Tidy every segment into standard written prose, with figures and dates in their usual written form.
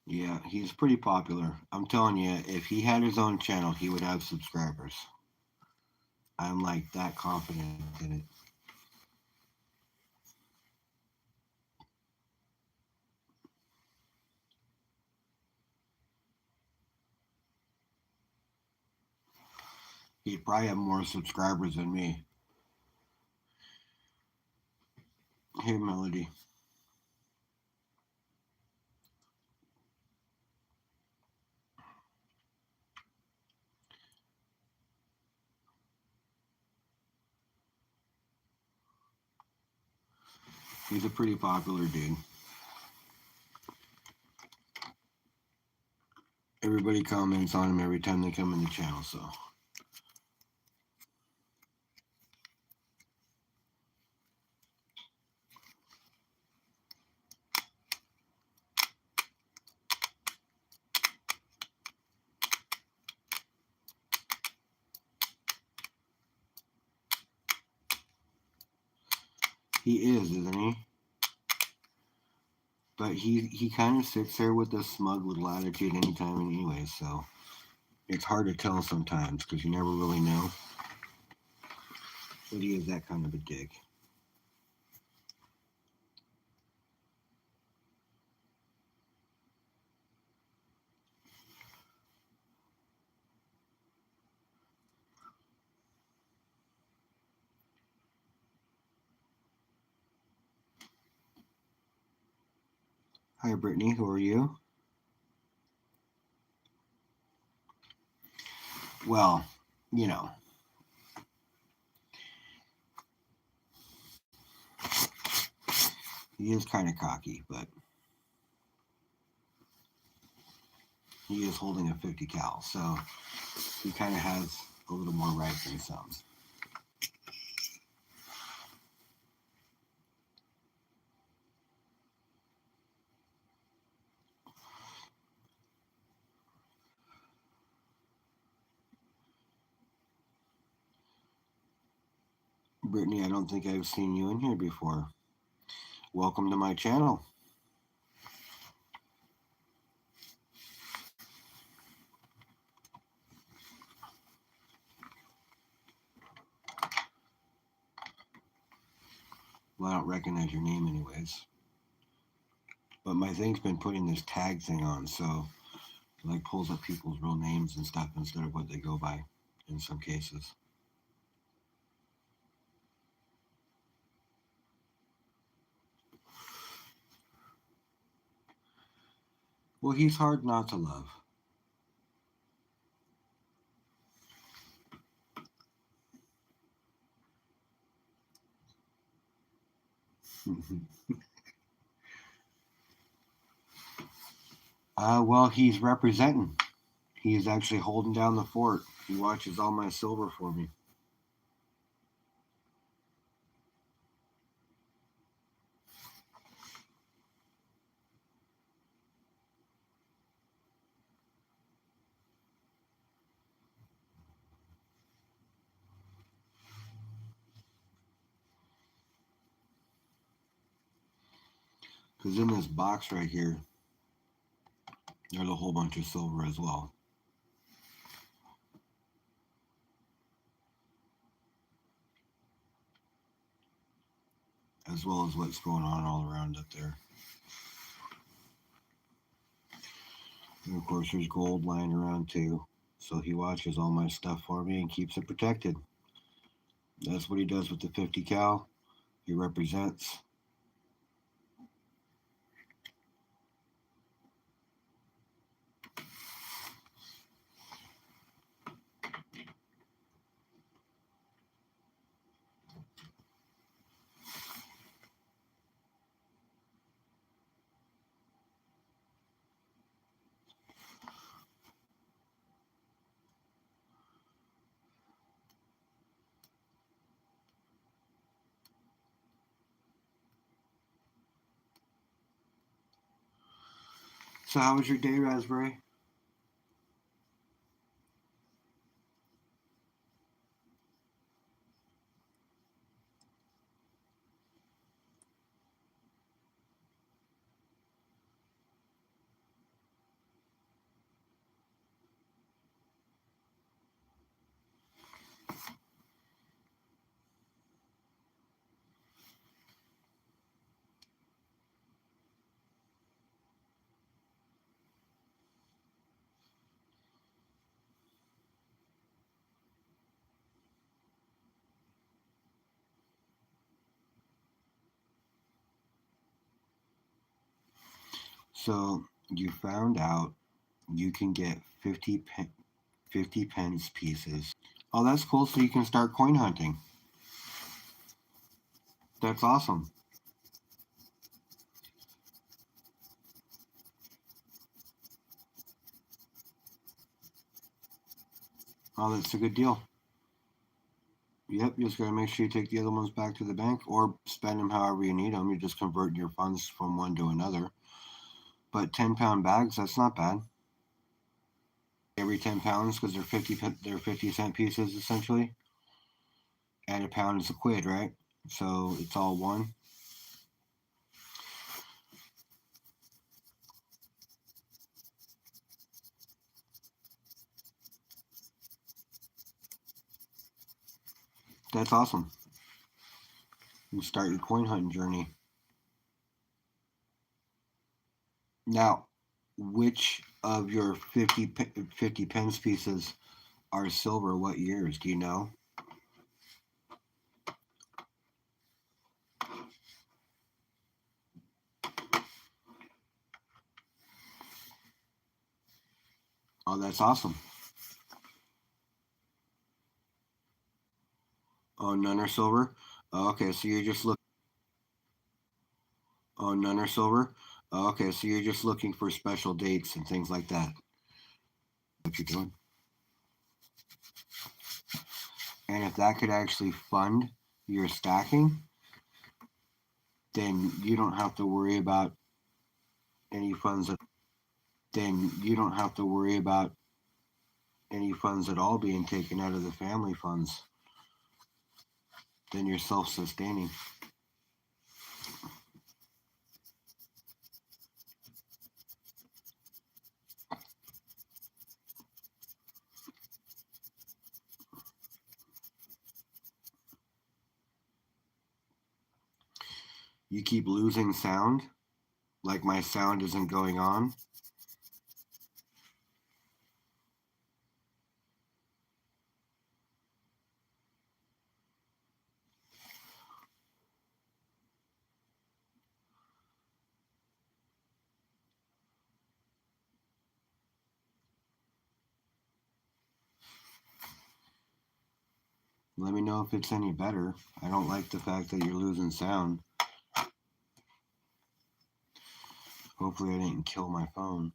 Yeah, he's pretty popular. I'm telling you, if he had his own channel, he would have subscribers. I'm like that confident in it. He'd probably have more subscribers than me. Hey, Melody. He's a pretty popular dude. Everybody comments on him every time they come in the channel, so. He is, isn't he? But he kind of sits there with a smug little attitude anytime, anyway. So it's hard to tell sometimes because you never really know. But he is that kind of a dick. Hi, Brittany. Who are you? Well, you know, he is kind of cocky, but he is holding a 50 cal, so he kind of has a little more right than some. Brittany, I don't think I've seen you in here before. Welcome to my channel. Well, I don't recognize your name, anyways. But my thing's been putting this tag thing on, so it like pulls up people's real names and stuff instead of what they go by in some cases. Well, he's hard not to love. Well, he's representing. He's actually holding down the fort. He watches all my silver for me. Because in this box right here, there's a whole bunch of silver as well. As well as what's going on all around up there. And of course, there's gold lying around too. So he watches all my stuff for me and keeps it protected. That's what he does with the 50 cal. He represents. So how was your day, Raspberry? So you found out you can get 50 pence pieces. Oh, that's cool. So you can start coin hunting. That's awesome. Oh, that's a good deal. Yep, you just gotta make sure you take the other ones back to the bank or spend them however you need them. You're just converting your funds from one to another. But 10-pound bags, that's not bad. Every 10 pounds because they're 50-cent pieces essentially, and a pound is a quid, right? So it's all one. That's awesome. You start your coin hunting journey. Now, which of your 50 pence pieces are silver? What years? Do you know? Oh, that's awesome. Oh, none are silver? Oh, okay, so you're just looking. Oh, none are silver? Oh, okay, so you're just looking for special dates and things like that. What you're doing. And if that could actually fund your stacking, then you don't have to worry about any funds at then you don't have to worry about any funds at all being taken out of the family funds. Then you're self-sustaining. You keep losing sound, like my sound isn't going on. Let me know if it's any better. I don't like the fact that you're losing sound. Hopefully I didn't kill my phone.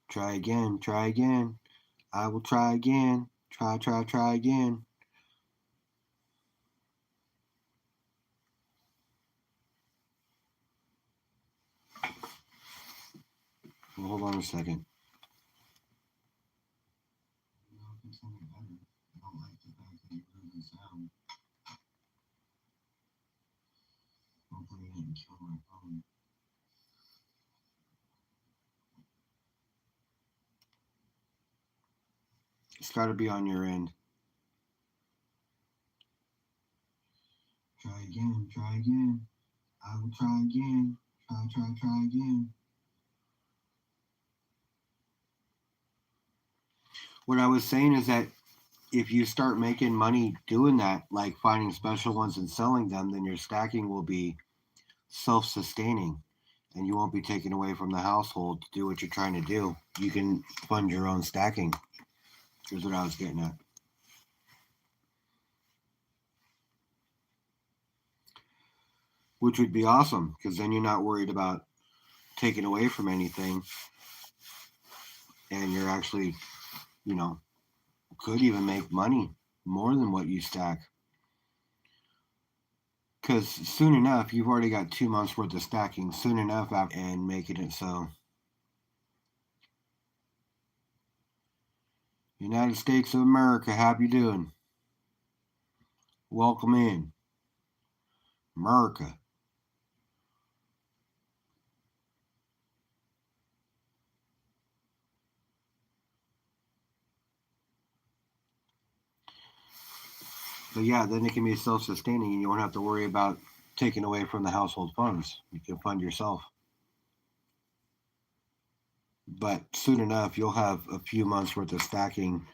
Try again, try again. I will try again. Try again. Well, hold on a second. It's any better. I don't like the fact that you're losing sound. Hopefully I didn't kill my phone. It's got to be on your end. Try again, try again. I will try again. Try again. What I was saying is that if you start making money doing that, like finding special ones and selling them, then your stacking will be self sustaining and you won't be taken away from the household to do what you're trying to do. You can fund your own stacking, is what I was getting at. Which would be awesome because then you're not worried about taking away from anything and you're actually, you know, could even make money more than what you stack. Because soon enough, you've already got 2 months worth of stacking. Soon enough, and making it so. United States of America, how you doing? Welcome in, America. But yeah, then it can be self-sustaining, and you won't have to worry about taking away from the household funds. You can fund yourself. But soon enough, you'll have a few months worth of stacking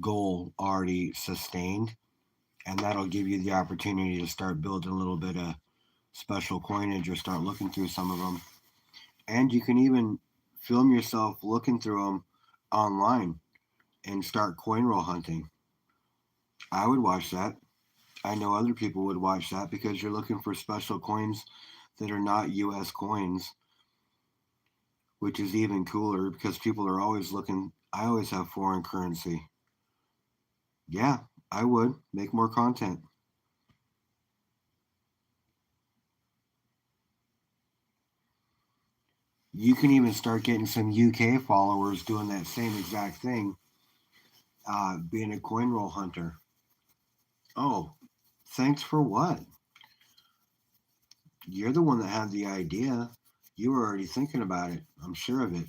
goal already sustained, and that'll give you the opportunity to start building a little bit of special coinage or start looking through some of them. And you can even film yourself looking through them online and start coin roll hunting. I would watch that. I know other people would watch that because you're looking for special coins that are not US coins, which is even cooler because people are always looking. I always have foreign currency. Yeah, I would make more content. You can even start getting some UK followers doing that same exact thing, being a coin roll hunter. Oh, thanks for what? You're the one that had the idea. You were already thinking about it. I'm sure of it.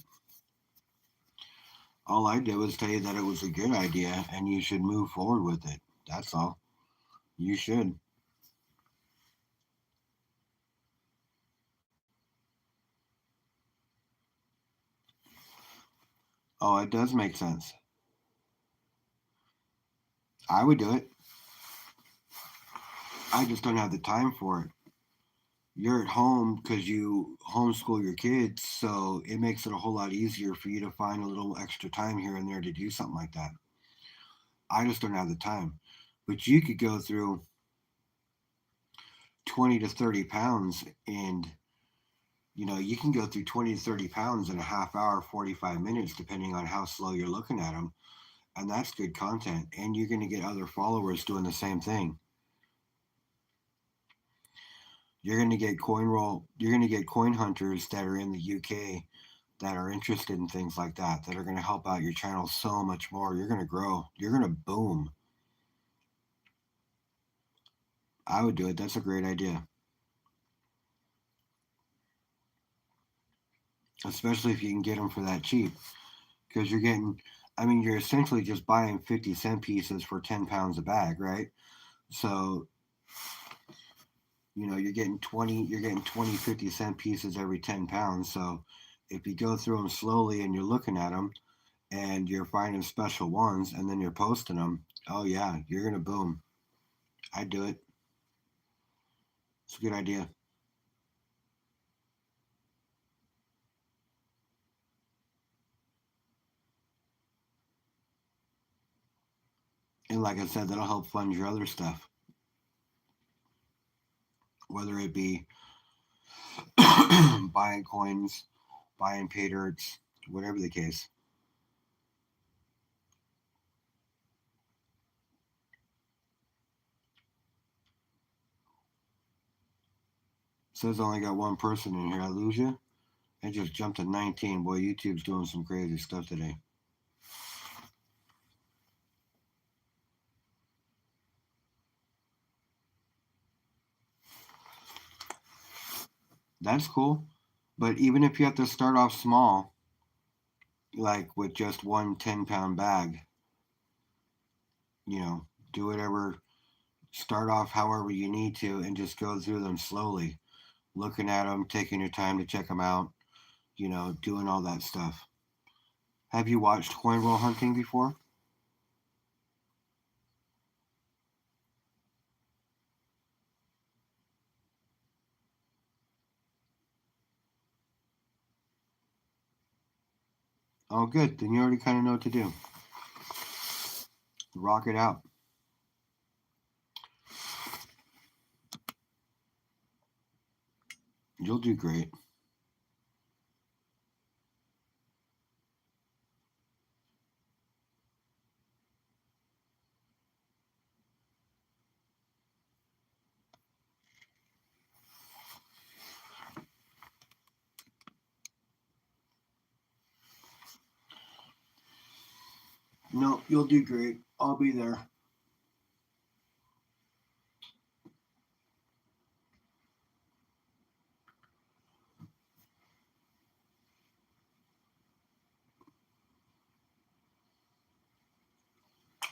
All I did was tell you that it was a good idea and you should move forward with it. That's all. You should. Oh, it does make sense. I would do it. I just don't have the time for it. You're at home because you homeschool your kids, so it makes it a whole lot easier for you to find a little extra time here and there to do something like that. I just don't have the time. But you could go through 20 to 30 pounds and you can go through 20 to 30 pounds in a half hour, 45 minutes, depending on how slow you're looking at them. And that's good content. And you're going to get other followers doing the same thing. You're going to get coin hunters that are in the UK that are interested in things like that are going to help out your channel so much more. You're going to grow. You're going to boom. I would do it. That's a great idea. Especially if you can get them for that cheap. Because you're essentially just buying 50-cent pieces for 10 pounds a bag, right? So, you're getting 20 50-cent pieces every 10 pounds. So if you go through them slowly and you're looking at them and you're finding special ones and then you're posting them, oh yeah, you're going to boom. I do it. It's a good idea. And like I said, that'll help fund your other stuff, whether it be buying coins, buying pay dirts, whatever the case. Says I only got one person in here. I lose you. I just jumped to 19. Boy, YouTube's doing some crazy stuff today. That's cool. But even if you have to start off small, like with just one 10-pound bag, you know, do whatever, start off however you need to and just go through them slowly, looking at them, taking your time to check them out, doing all that stuff. Have you watched coin roll hunting before? Oh, good. Then you already kind of know what to do. Rock it out. You'll do great. No, you'll do great. I'll be there.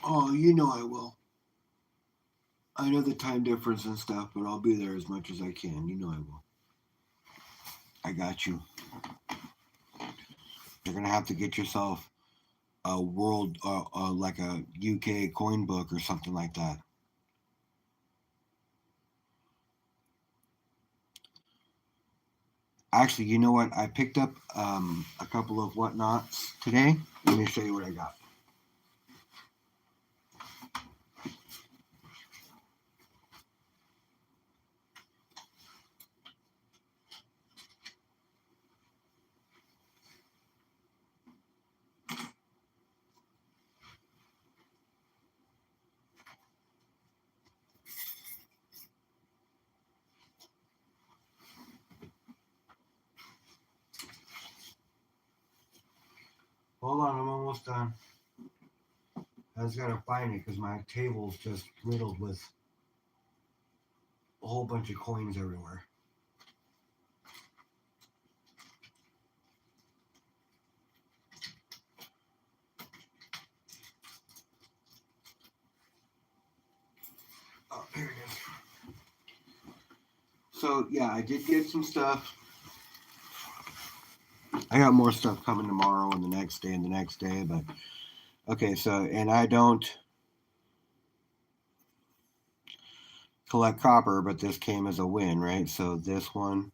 Oh, you know I will. I know the time difference and stuff, but I'll be there as much as I can. You know I will. I got you. you're gonna have to get yourself a world, like a UK coin book or something like that. Actually, you know what? I picked up a couple of whatnots today. Let me show you what I got. Hold on, I'm almost done. I just gotta find it because my table's just riddled with a whole bunch of coins everywhere. Oh, here it is. So yeah, I did get some stuff. I got more stuff coming tomorrow and the next day and the next day, but okay, so and I don't collect copper, but this came as a win, right? So this one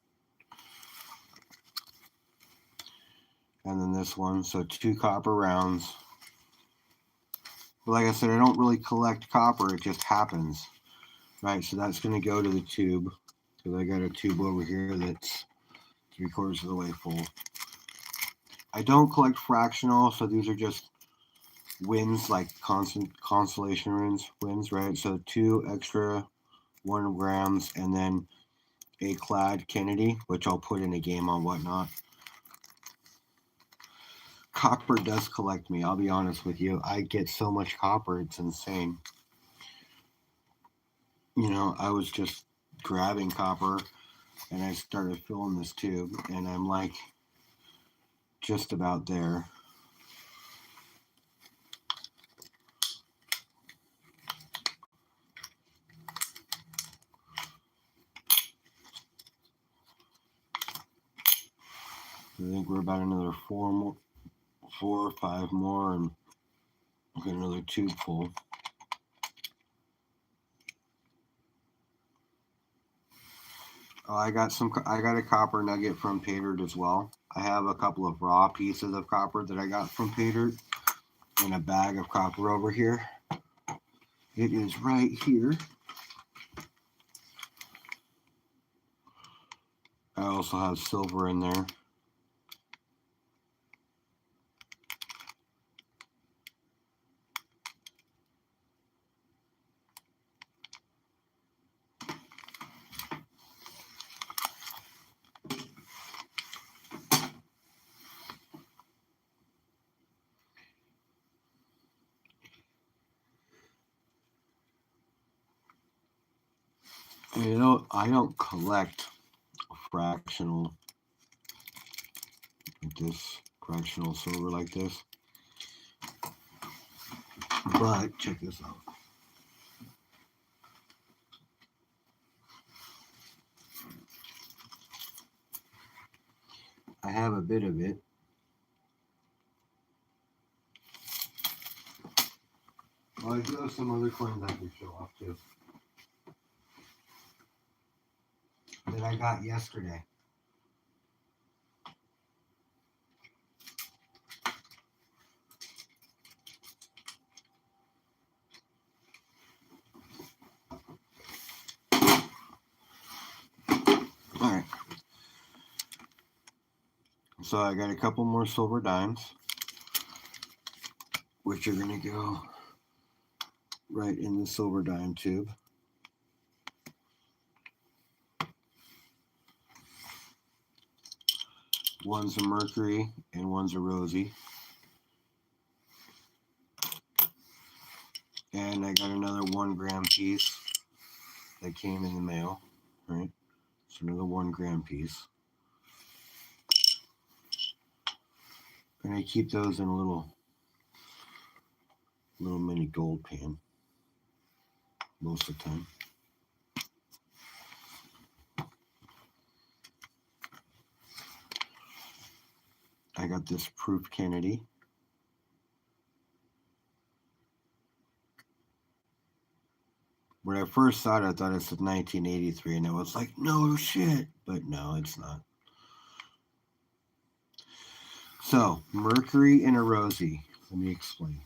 and then this one, so 2 copper rounds. But like I said, I don't really collect copper, it just happens. Right, so that's gonna go to the tube. Because I got a tube over here that's 3/4 of the way full. I don't collect fractional, so these are just wins, like constellation wins, right? So 2 extra 1 grams, and then a clad Kennedy, which I'll put in a game on whatnot. Copper does collect me, I'll be honest with you. I get so much copper, it's insane. You know, I was just grabbing copper and I started filling this tube, and I'm like just about there. I think we're about another 4 or 5 more, and we'll get another tube full. Oh, I got a copper nugget from Paydirt as well. I have a couple of raw pieces of copper that I got from Paydirt, and a bag of copper over here. It is right here. I also have silver in there. And you know, I don't collect fractional like this, fractional silver like this. But check this out. I have a bit of it. Well, I do have some other coins I can show off too that I got yesterday. All right. So I got a couple more silver dimes, which are going to go right in the silver dime tube. One's a mercury and one's a rosy. And I got another 1 gram piece that came in the mail, right? So another 1 gram piece. And I keep those in a little mini gold pan most of the time. I got this Proof Kennedy. When I first saw it, I thought it said 1983, and I was like, no shit. But no, it's not. So, Mercury and a Rosie. Let me explain.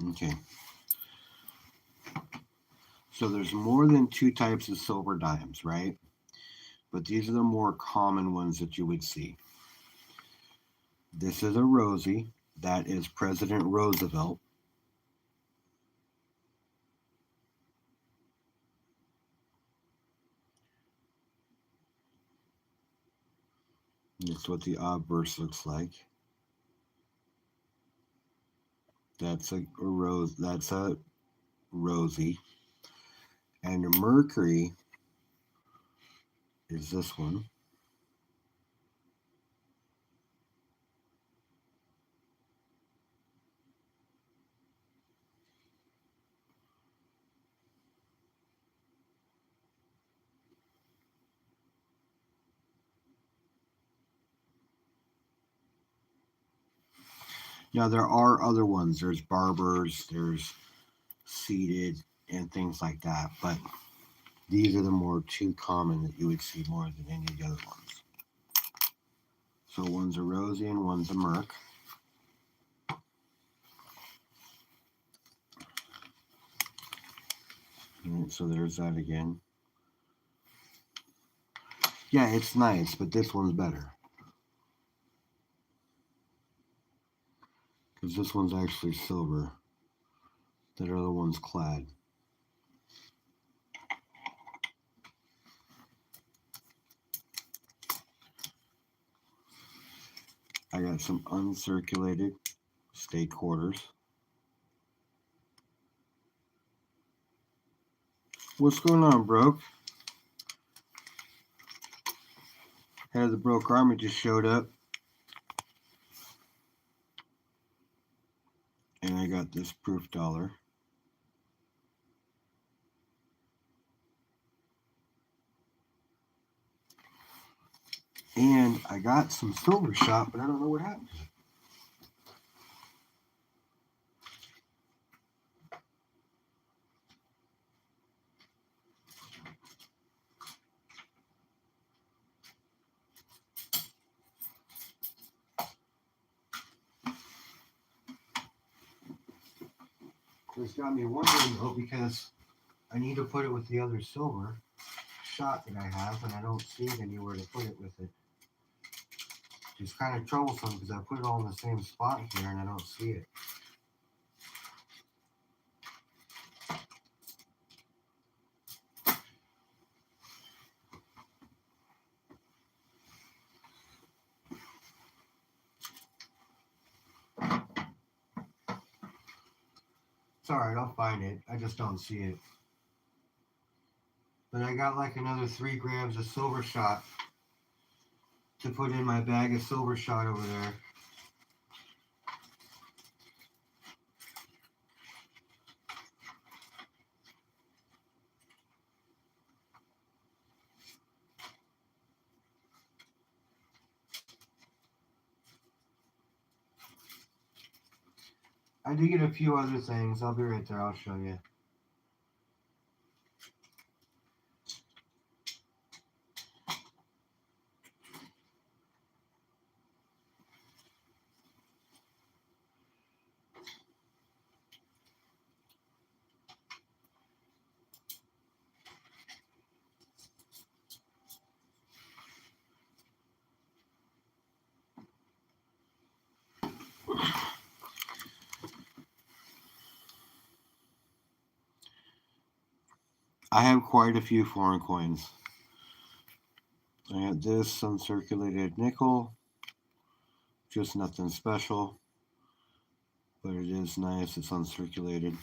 Okay. So there's more than 2 types of silver dimes, right? But these are the more common ones that you would see. This is a Rosie. That is President Roosevelt. That's what the obverse looks like. That's a rose. That's a Rosie. And the Mercury is this one. Now there are other ones. There's barbers, there's seated, and things like that. But these are the more 2 common that you would see more than any of the other ones. So one's a Rosie and one's a Merc. Right, so there's that again. Yeah, it's nice, but this one's better. Because this one's actually silver. That other one's clad. I got some uncirculated state quarters. What's going on, Broke? Head of the Broke Army just showed up. And I got this proof dollar. And I got some silver shot, but I don't know what happened. It's got me wondering though, because I need to put it with the other silver shot that I have, and I don't see it anywhere to put it with it. It's kind of troublesome because I put it all in the same spot here and I don't see it. It's alright, I'll find it. I just don't see it. But I got like another 3 grams of silver shot to put in my bag of silver shot over there. I did get a few other things. I'll be right there. I'll show you. I have quite a few foreign coins. I have this uncirculated nickel. Just nothing special. But it is nice. It's uncirculated.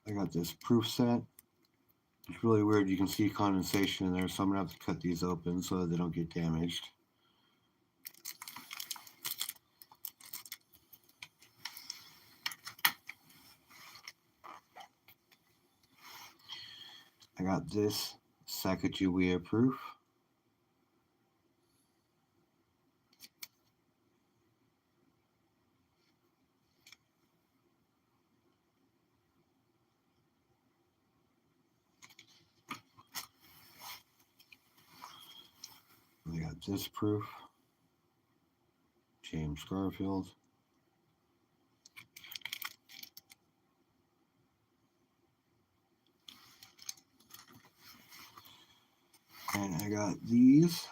I got this proof set. It's really weird. You can see condensation in there, so I'm going to have to cut these open so that they don't get damaged. I got this Sacagawea proof. I got this proof. James Garfield. And I got these.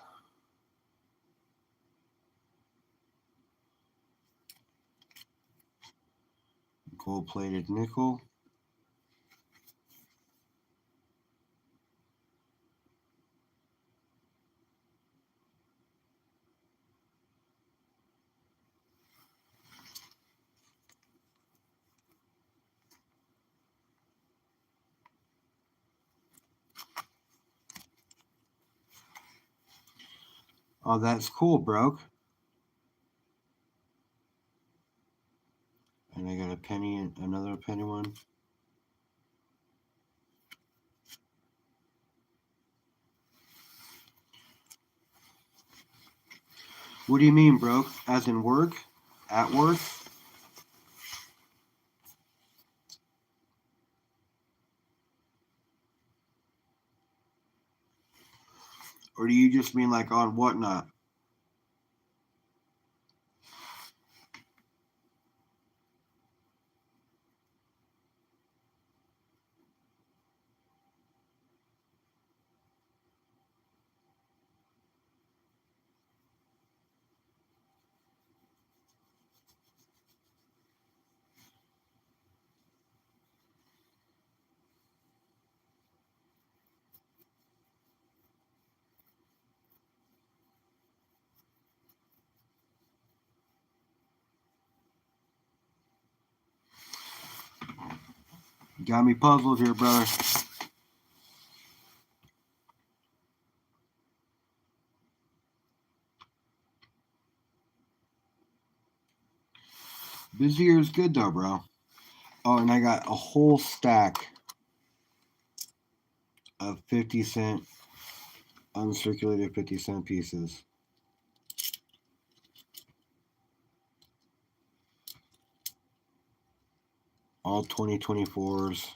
Gold-plated nickel. Oh, that's cool, bro. And I got a penny, another penny one. What do you mean, bro? As in work? At work? Or do you just mean like on Whatnot? You got me puzzled here, brother. Busier is good though, bro. Oh, and I got a whole stack of 50-cent uncirculated 50-cent pieces. All 2024s.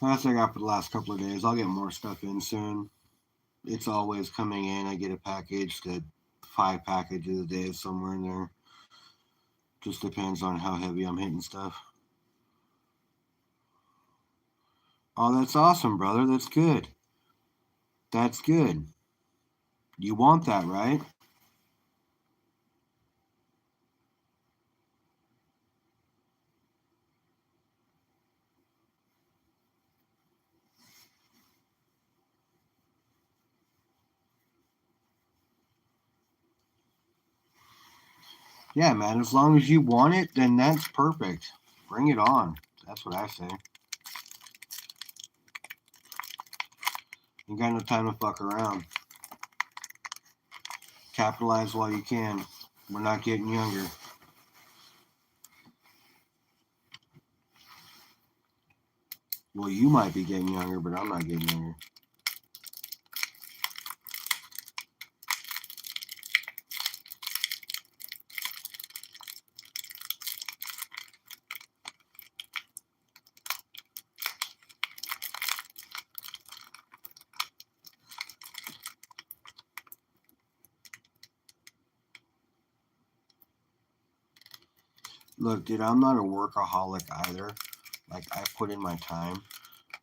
That's what I got for the last couple of days. I'll get more stuff in soon. It's always coming in. I get a package to 5 packages a day somewhere in there. Just depends on how heavy I'm hitting stuff. Oh, that's awesome, brother. That's good. That's good. You want that, right? Yeah, man. As long as you want it, then that's perfect. Bring it on. That's what I say. You got no time to fuck around. Capitalize while you can. We're not getting younger. Well, you might be getting younger, but I'm not getting younger. Look, dude, I'm not a workaholic either. Like, I put in my time,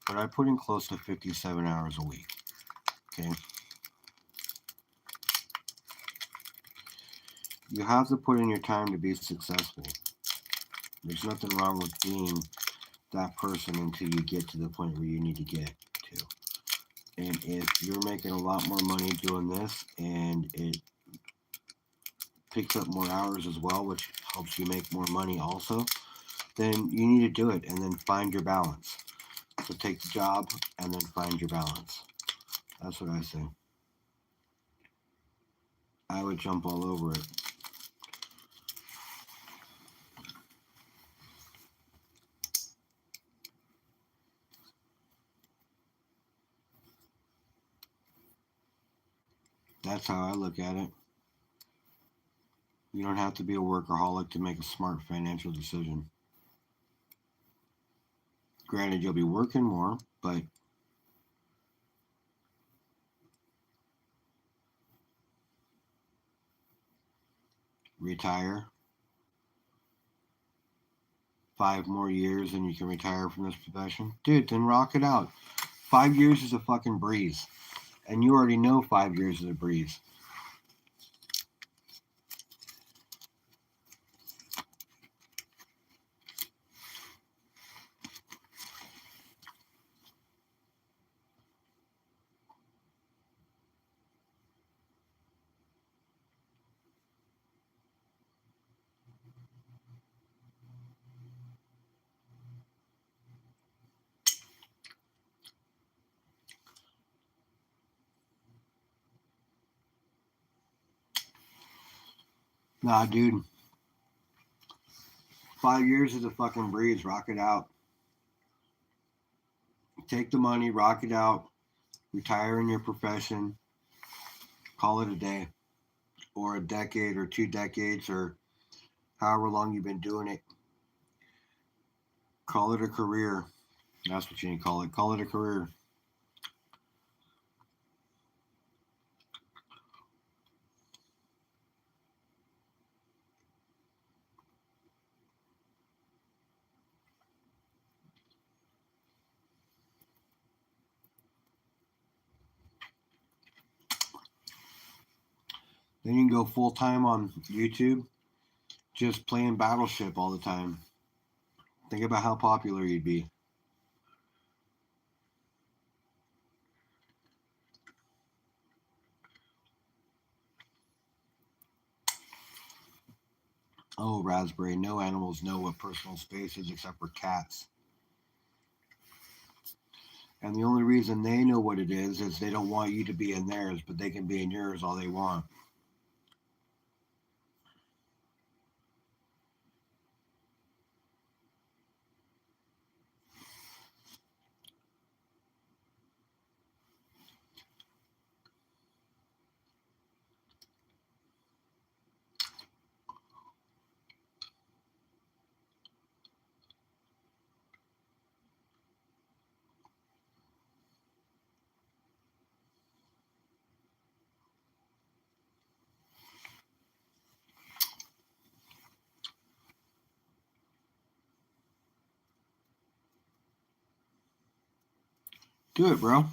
but I put in close to 57 hours a week. Okay? You have to put in your time to be successful. There's nothing wrong with being that person until you get to the point where you need to get to. And if you're making a lot more money doing this and it picks up more hours as well, which helps you make more money also, then you need to do it and then find your balance. So take the job and then find your balance. That's what I say. I would jump all over it. That's how I look at it. You don't have to be a workaholic to make a smart financial decision. Granted, you'll be working more, but retire 5 more years and you can retire from this profession. Dude, then rock it out. 5 years is a fucking breeze. And you already know 5 years is a breeze. Nah, dude. 5 years is a fucking breeze. Rock it out. Take the money, rock it out, retire in your profession, call it a day, or a decade, or 2 decades, or however long you've been doing it. Call it a career. That's what you need to call it. Call it a career. Then you can go full time on YouTube, just playing Battleship all the time. Think about how popular you'd be. Oh, Raspberry, no animals know what personal space is except for cats. And the only reason they know what it is they don't want you to be in theirs, but they can be in yours all they want. Do it, bro.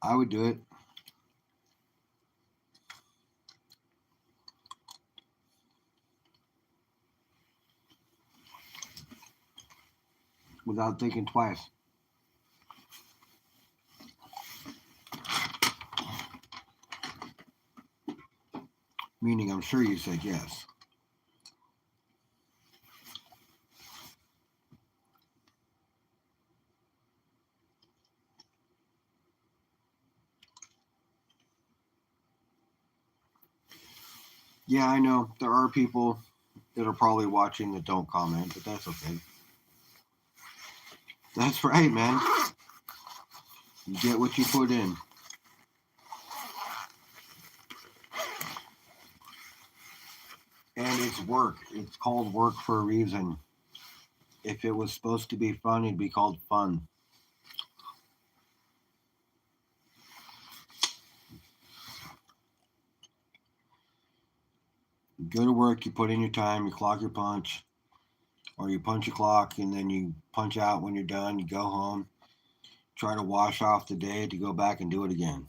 I would do it. Without thinking twice. Meaning, I'm sure you said yes. Yeah, I know. There are people that are probably watching that don't comment, but that's okay. That's right, man. You get what you put in. And it's work. It's called work for a reason. If it was supposed to be fun, it'd be called fun. Go to work, you put in your time, you clock your punch, or you punch your clock and then you punch out when you're done. You go home, try to wash off the day to go back and do it again.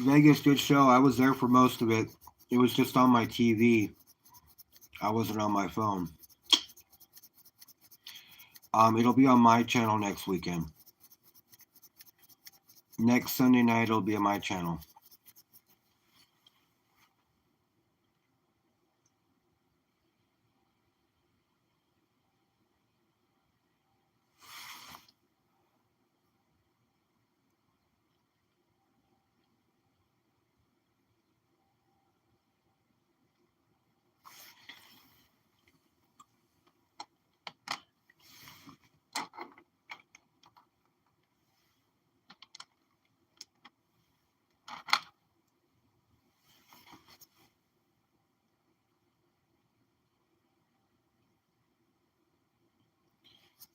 Vegas, good show. I was there for most of it. It was just on my TV. I wasn't on my phone. It'll be on my channel next weekend. Next Sunday night, it'll be on my channel.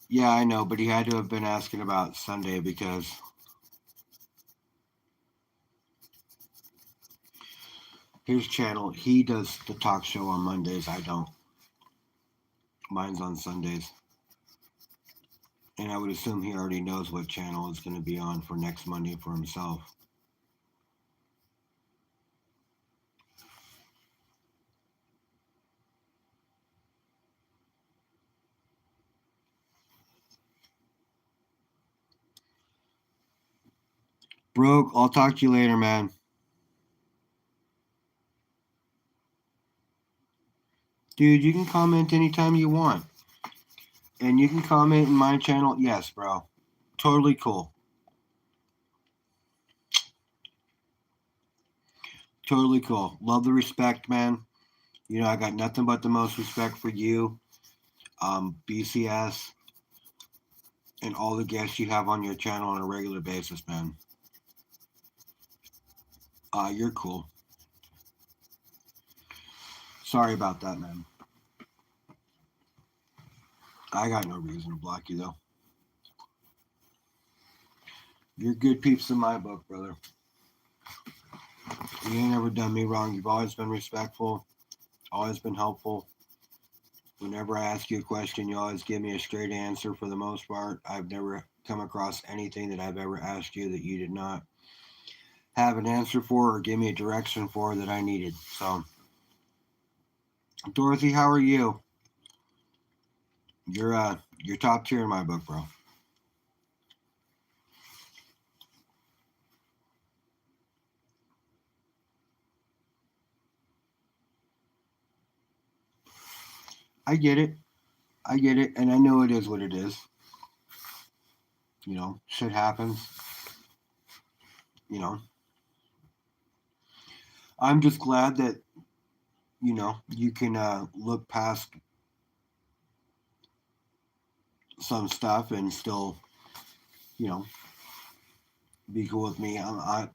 Yeah, I know, but he had to have been asking about Sunday because his channel, he does the talk show on Mondays. I don't. Mine's on Sundays. And I would assume he already knows what channel it's going to be on for next Monday for himself. Broke, I'll talk to you later, man. Dude, you can comment anytime you want. And you can comment in my channel. Yes, bro. Totally cool. Totally cool. Love the respect, man. You know, I got nothing but the most respect for you, BCS, and all the guests you have on your channel on a regular basis, man. You're cool. Sorry about that, man. I got no reason to block you, though. You're good peeps in my book, brother. You ain't never done me wrong. You've always been respectful, always been helpful. Whenever I ask you a question, you always give me a straight answer for the most part. I've never come across anything that I've ever asked you that you did not have an answer for or give me a direction for that I needed. So, Dorothy, how are you? You're top tier in my book, bro. I get it. I get it, and I know it is what it is. You know, shit happens. You know, I'm just glad that you can look past some stuff and still you know be cool with me. I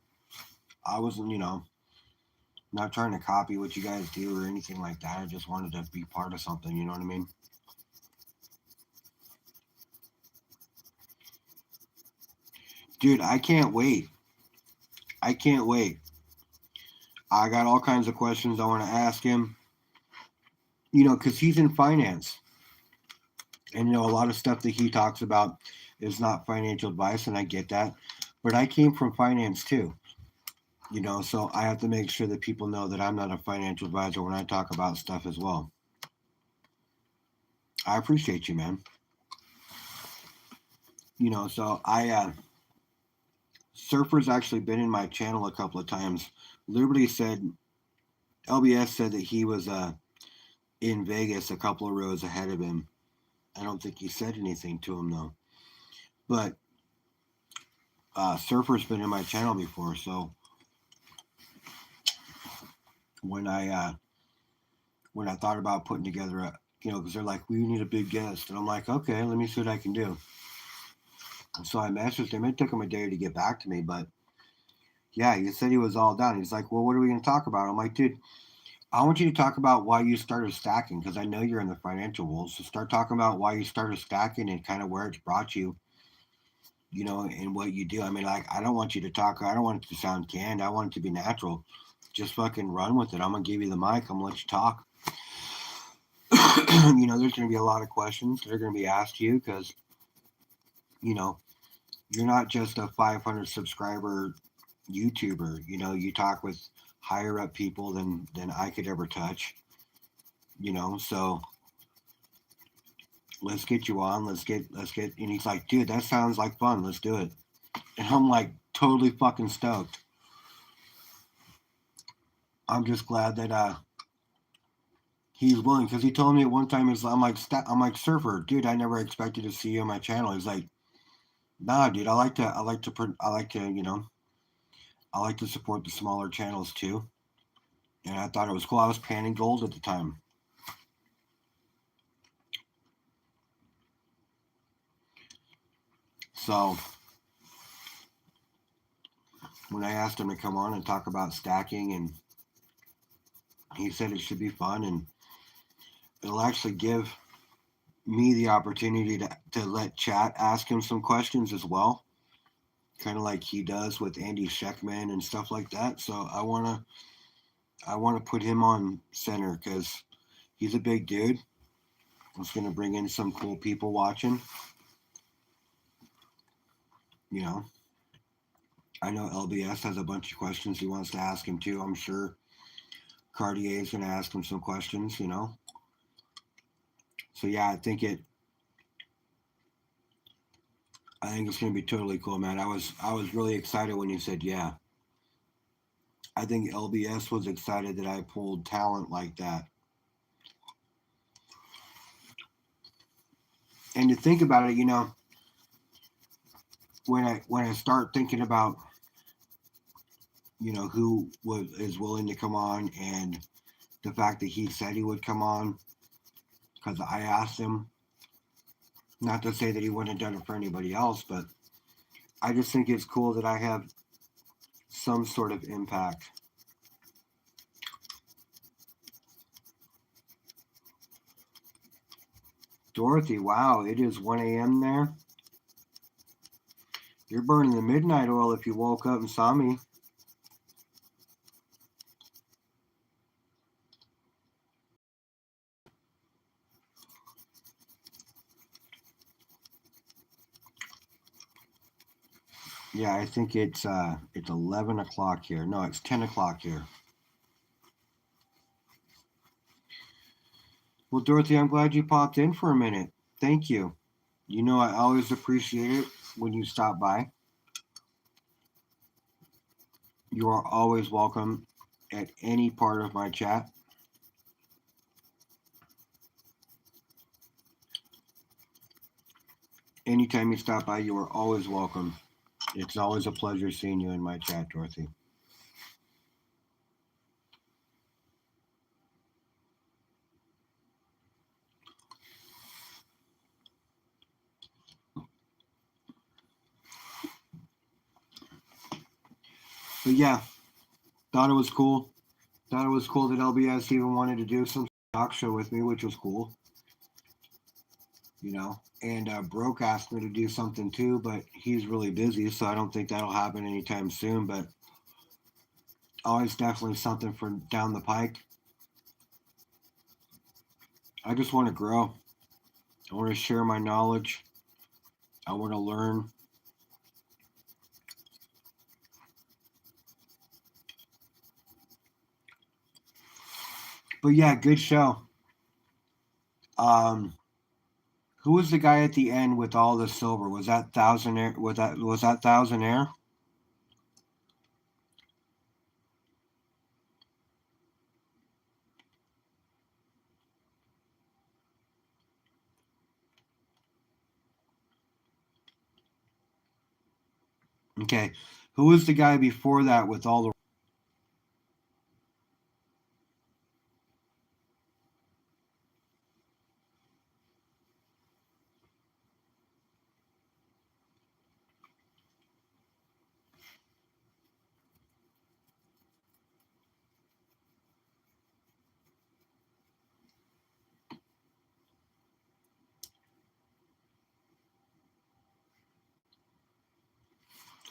wasn't not trying to copy what you guys do or anything like that. I just wanted to be part of something. You know what I mean? Dude, I can't wait. I can't wait. I got all kinds of questions I want to ask him. You know, because he's in finance, and a lot of stuff that he talks about is not financial advice, and I get that. But I came from finance too. So I have to make sure that people know that I'm not a financial advisor when I talk about stuff as well. I appreciate you, man. So Surfer's actually been in my channel a couple of times. Liberty said, LBS said that he was in Vegas a couple of rows ahead of him. I don't think he said anything to him though. But Surfer's been in my channel before, so when I thought about putting together because they're like, we need a big guest, and I'm like, okay, let me see what I can do. And so I messaged him. It took him a day to get back to me, but yeah, he said he was all done. He's like, well, what are we going to talk about? I'm like, dude, I want you to talk about why you started stacking because I know you're in the financial world. So start talking about why you started stacking and kind of where it's brought you, and what you do. I mean, like, I don't want you to talk. I don't want it to sound canned. I want it to be natural. Just fucking run with it. I'm gonna give you the mic. I'm gonna let you talk. There's gonna be a lot of questions that are gonna be asked you because you know you're not just a 500 subscriber YouTuber. You talk with higher up people than I could ever touch. So let's get you on. Let's get. And he's like, dude, that sounds like fun. Let's do it. And I'm like, totally fucking stoked. I'm just glad that he's willing because he told me at one time I'm like surfer, dude. I never expected to see you on my channel. He's like, nah, dude. I like to support the smaller channels too. And I thought it was cool. I was panning gold at the time. So when I asked him to come on and talk about stacking, and he said it should be fun and it'll actually give me the opportunity to let chat ask him some questions as well, kind of like he does with Andy Sheckman and stuff like that. So I want to put him on center because he's a big dude. It's going to bring in some cool people watching. You know, I know LBS has a bunch of questions he wants to ask him too. I'm sure Cartier is going to ask him some questions. So yeah, I think it's going to be totally cool, man. I was really excited when you said yeah. I think LBS was excited that I pulled talent like that. And to think about it, when I start thinking about who is willing to come on, and the fact that he said he would come on because I asked him, not to say that he wouldn't have done it for anybody else, but I just think it's cool that I have some sort of impact. Dorothy, wow, it is 1 a.m. there. You're burning the midnight oil if you woke up and saw me. Yeah, I think it's 11 o'clock here. No, it's 10 o'clock here. Well, Dorothy, I'm glad you popped in for a minute. Thank you. I always appreciate it when you stop by. You are always welcome at any part of my chat. Anytime you stop by, you are always welcome. It's always a pleasure seeing you in my chat, Dorothy. But yeah, thought it was cool. Thought it was cool that LBS even wanted to do some talk show with me, which was cool. And Broke asked me to do something too, but he's really busy, so I don't think that'll happen anytime soon. But always definitely something for down the pike. I just want to grow. I want to share my knowledge. I want to learn. But yeah, good show. Um, who was the guy at the end with all the silver? Was that Thousandaire? Was that Thousandaire? Okay. Who was the guy before that with all the?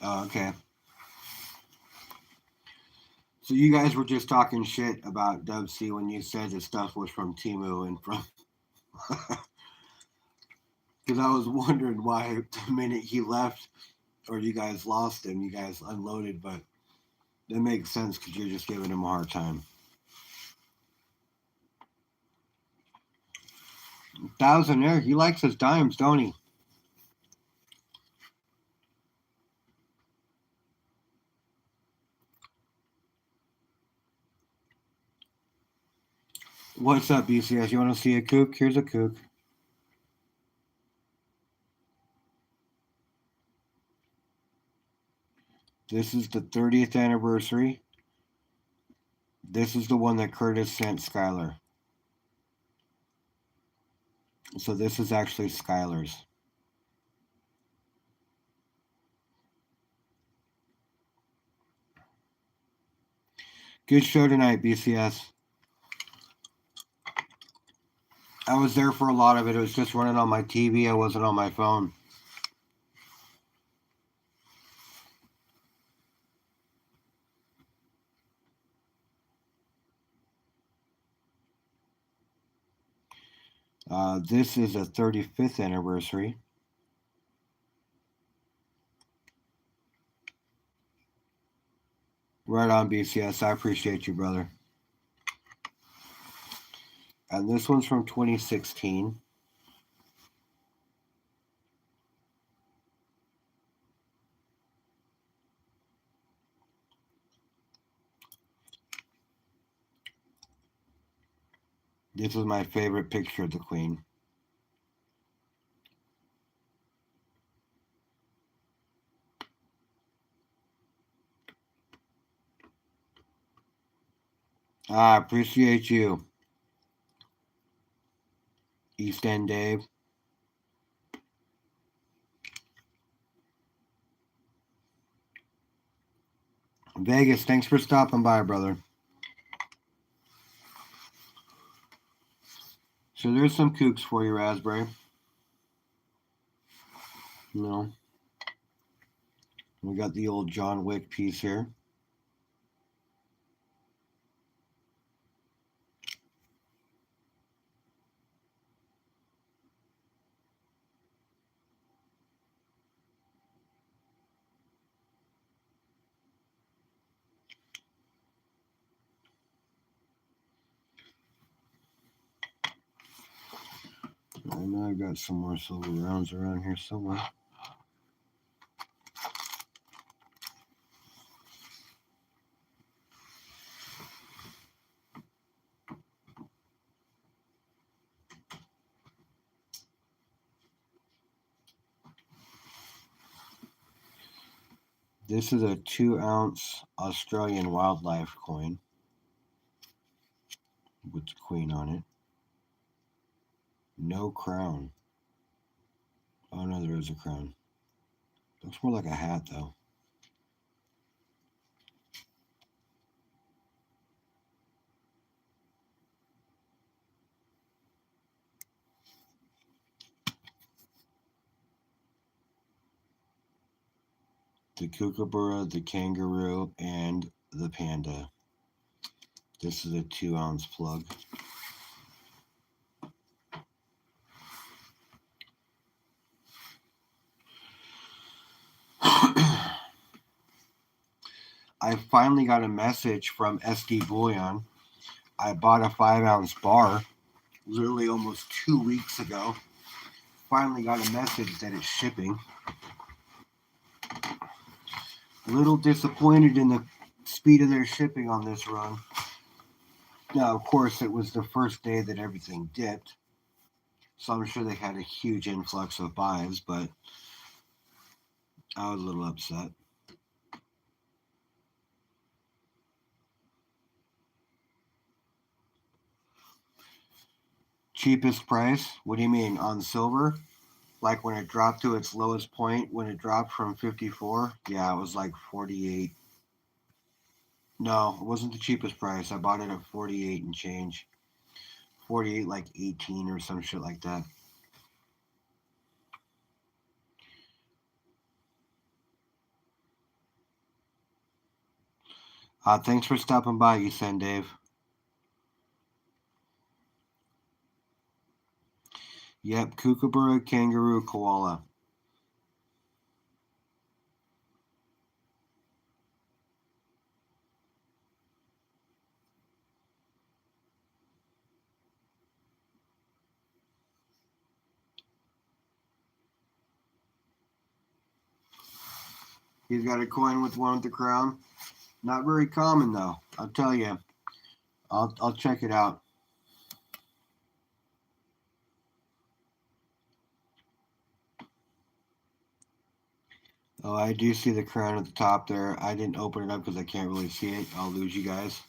Oh, okay. So you guys were just talking shit about Dub C when you said the stuff was from Timu and from. Because I was wondering why the minute he left or you guys lost him, you guys unloaded, but that makes sense because you're just giving him a hard time. Thousandaire, he likes his dimes, don't he? What's up, BCS? You want to see a kook? Here's a kook. This is the 30th anniversary. This is the one that Curtis sent Skylar. So this is actually Skylar's. Good show tonight, BCS. I was there for a lot of it. It was just running on my TV. I wasn't on my phone. This is a 35th anniversary. Right on, BCS. I appreciate you, brother. And this one's from 2016. This is my favorite picture of the Queen. I appreciate you, East End Dave. Vegas, thanks for stopping by, brother. So there's some kooks for you, Raspberry. You know, we got the old John Wick piece here. I know I got some more silver rounds around here somewhere. This is a 2-ounce Australian wildlife coin with the Queen on it. No crown. Oh no, there is a crown. Looks more like a hat though. The kookaburra, the kangaroo, and the panda. This is a 2-ounce plug. I finally got a message from SD Bullion. I bought a 5-ounce bar literally almost 2 weeks ago. Finally got a message that it's shipping. A little disappointed in the speed of their shipping on this run. Now, of course, it was the first day that everything dipped, so I'm sure they had a huge influx of buys, but I was a little upset. Cheapest price? What do you mean? On silver? Like when it dropped to its lowest point, when it dropped from 54? Yeah, it was like 48. No, it wasn't the cheapest price. I bought it at 48 and change. 48 like 18 or some shit like that. Thanks for stopping by, you send Dave. Yep, kookaburra, kangaroo, koala. He's got a coin with one with the crown. Not very common though. I'll tell you. I'll check it out. Oh, I do see the crown at the top there. I didn't open it up because I can't really see it. I'll lose you guys.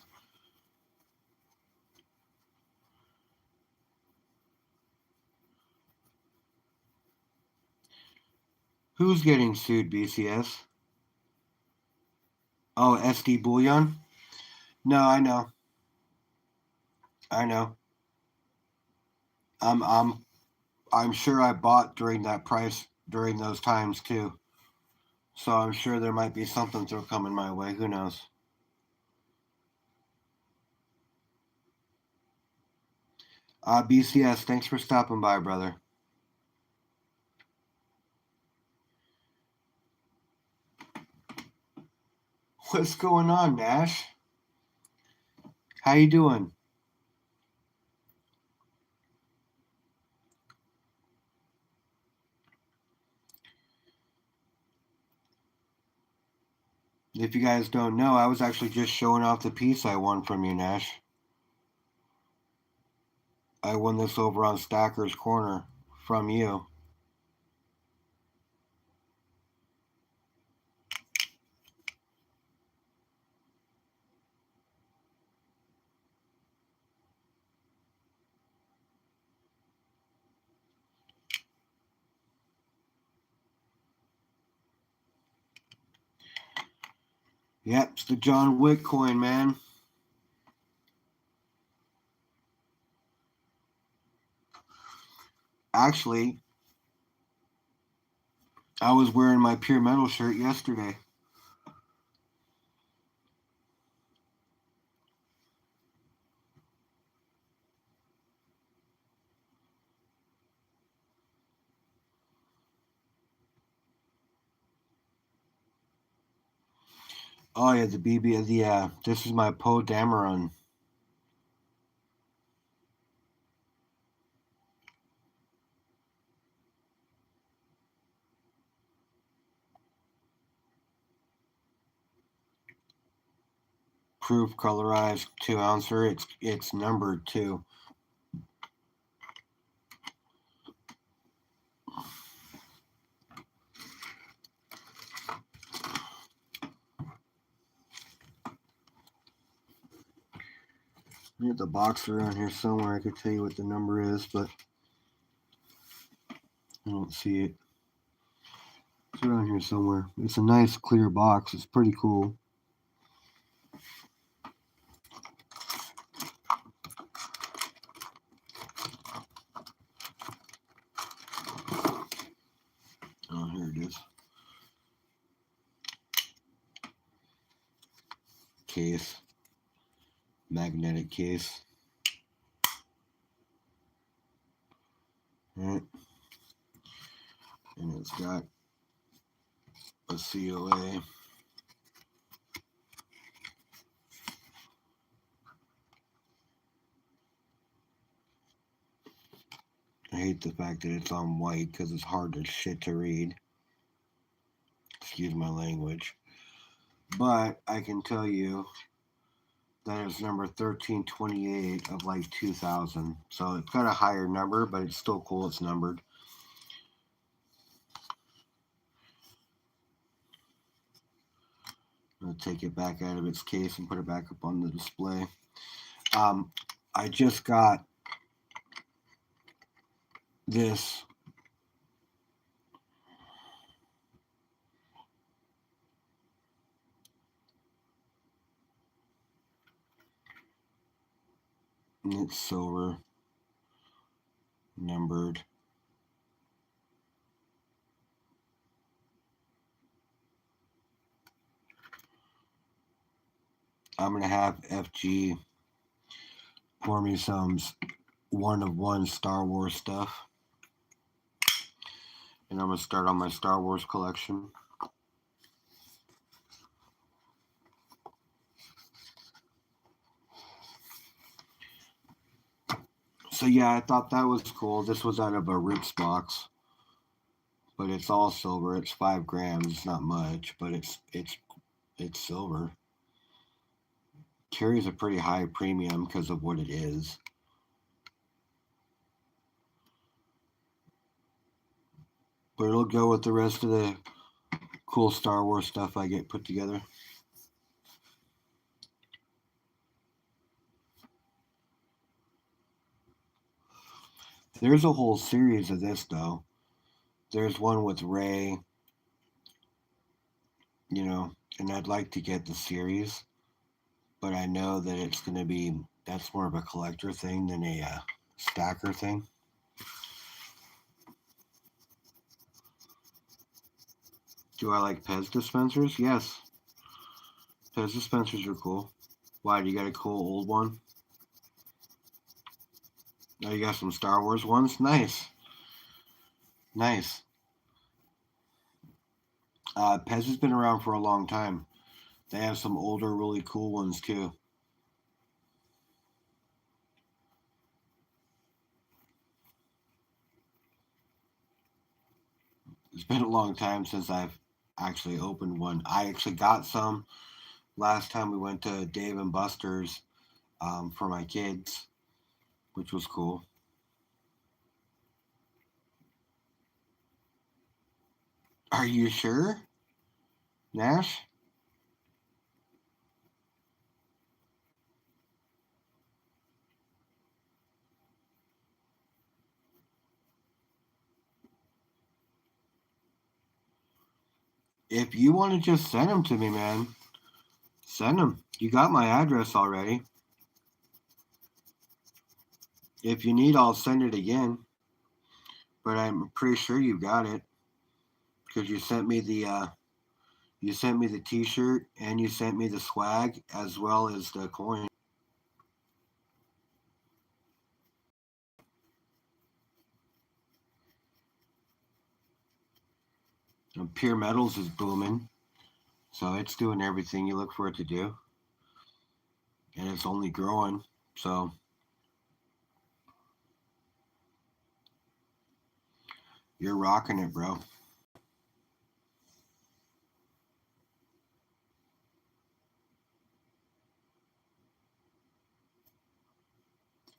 Who's getting sued, BCS? Oh, SD Bullion? No, I know. I know. I'm I'm I'm sure I bought during that price during those times too. So I'm sure there might be something still coming my way. Who knows? BCS, thanks for stopping by, brother. What's going on, Nash? How you doing? If you guys don't know, I was actually just showing off the piece I won from you, Nash. I won this over on Stacker's Corner from you. Yep, it's the John Wick coin, man. Actually, I was wearing my Pure Metal shirt yesterday. Oh yeah, the BB, this is my Poe Dameron. Proof colorized 2 ouncer. It's numbered too. I have the box around here somewhere. I could tell you what the number is, but I don't see it. It's around here somewhere. It's a nice clear box. It's pretty cool. Oh, here it is. Case. Magnetic case. Right. And it's got a COA. I hate the fact that it's on white because it's hard as shit to read. Excuse my language. But I can tell you that it's number 1328 of like 2000. So it's got a higher number, but it's still cool. It's numbered. I'm going to take it back out of its case and put it back up on the display. I just got this and it's silver, numbered. I'm going to have FG pour me some one-of-one Star Wars stuff. And I'm going to start on my Star Wars collection. So yeah, I thought that was cool. This was out of a Rips box, but it's all silver. It's 5 grams. It's not much, but it's silver. Carries a pretty high premium because of what it is. But it'll go with the rest of the cool Star Wars stuff I get put together. There's a whole series of this though. There's one with Rey, and I'd like to get the series, but I know that it's going to be, that's more of a collector thing than a stacker thing. Do I like Pez dispensers? Yes. Pez dispensers are cool. Why, do you got a cool old one? Oh, you got some Star Wars ones? Nice. Nice. Pez has been around for a long time. They have some older, really cool ones too. It's been a long time since I've actually opened one. I actually got some last time we went to Dave and Buster's for my kids, which was cool. Are you sure, Nash? If you want to just send them to me, man, send them. You got my address already. If you need, I'll send it again. But I'm pretty sure you got it because you sent me the T-shirt and you sent me the swag as well as the coin. Pure Metals is booming, so it's doing everything you look for it to do, and it's only growing. So you're rocking it, bro.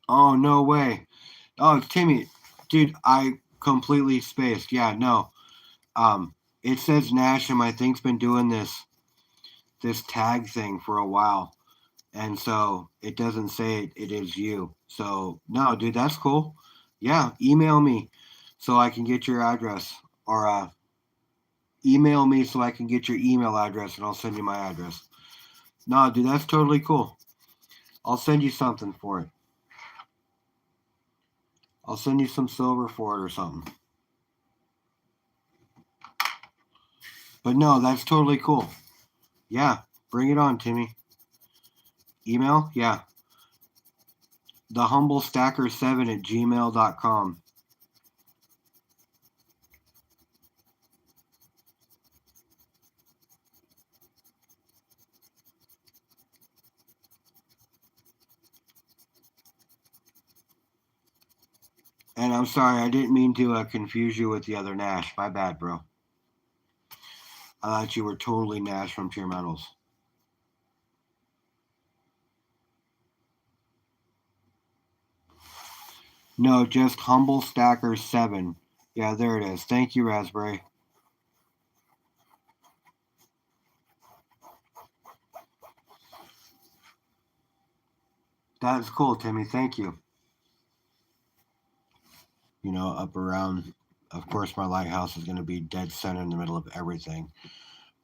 Oh, no way. Oh, Timmy, dude, I completely spaced. Yeah, no. It says Nash, and my thing's been doing this tag thing for a while, and so it doesn't say it is you. So no, dude, that's cool. Yeah, email me so I can get your address, or email me so I can get your email address, and I'll send you my address. No, dude, that's totally cool. I'll send you something for it. I'll send you some silver for it or something. But no, that's totally cool. Yeah, bring it on, Timmy. Email? Yeah. TheHumbleStacker7@gmail.com. And I'm sorry, I didn't mean to confuse you with the other Nash. My bad, bro. I thought you were totally Nash from Pure Metals. No, just Humble Stacker 7. Yeah, there it is. Thank you, Raspberry. That's cool, Timmy. Thank you. Up around, of course, my lighthouse is going to be dead center in the middle of everything.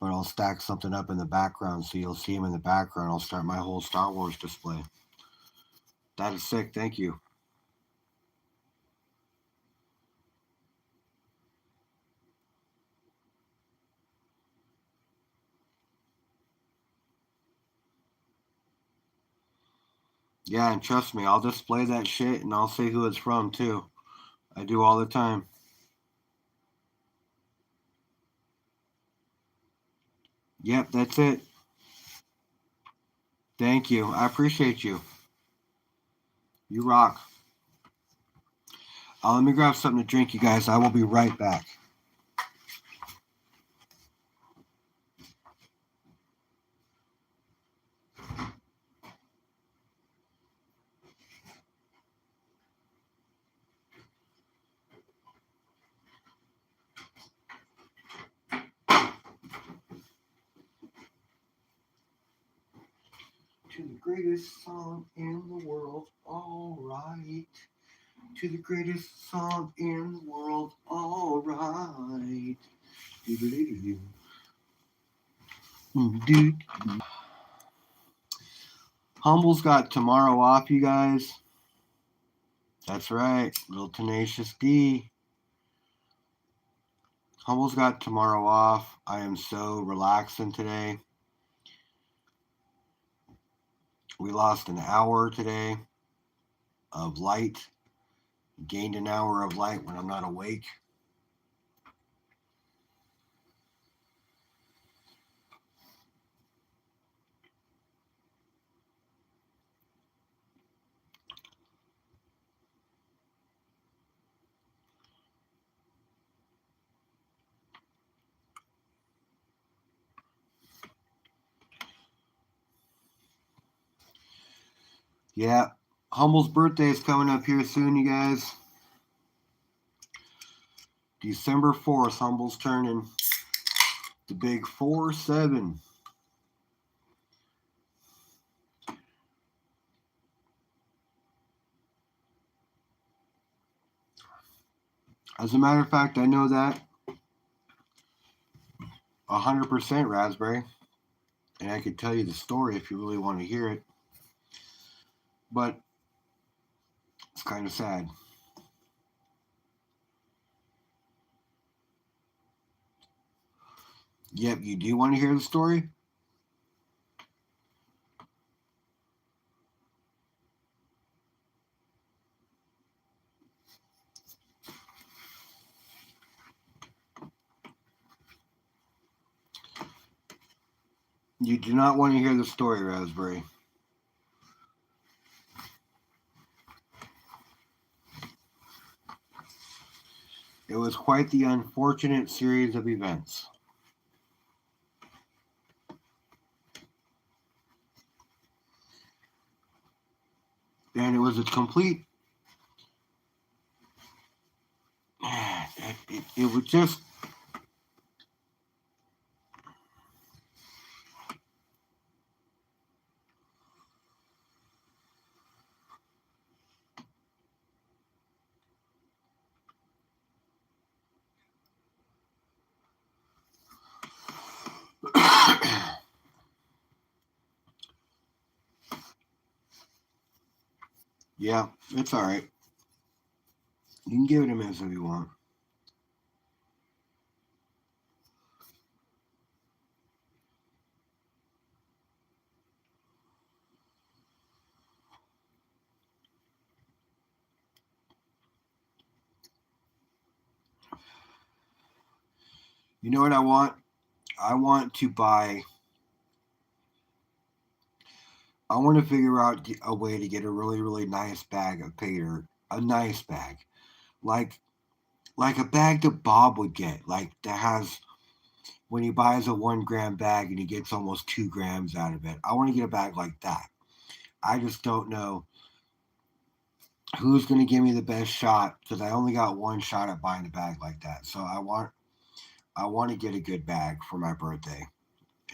But I'll stack something up in the background so you'll see them in the background. I'll start my whole Star Wars display. That is sick. Thank you. Yeah, and trust me, I'll display that shit and I'll say who it's from too. I do all the time. Yep, that's it. Thank you. I appreciate you. You rock. Let me grab something to drink, you guys. I will be right back. To the greatest song in the world, alright. To the greatest song in the world, alright. Humble's got tomorrow off, you guys. That's right, little Tenacious D. Humble's got tomorrow off. I am so relaxing today. We lost an hour today of light, gained an hour of light when I'm not awake. Yeah, Humble's birthday is coming up here soon, you guys. December 4th, Humble's turning the big 4-7. As a matter of fact, I know that 100% raspberry, and I could tell you the story if you really want to hear it, but it's kind of sad. Yep, you do want to hear the story? You do not want to hear the story, Raspberry. It was quite the unfortunate series of events. And it was a complete. It was just. Yeah, it's alright. You can give it a minute if you want. You know what I want? I want to buy. I want to figure out a way to get a really, really nice bag of Pater. A nice bag. Like a bag that Bob would get. Like that has when he buys a 1 gram bag and he gets almost 2 grams out of it. I want to get a bag like that. I just don't know who's going to give me the best shot because I only got one shot at buying a bag like that. So I want to get a good bag for my birthday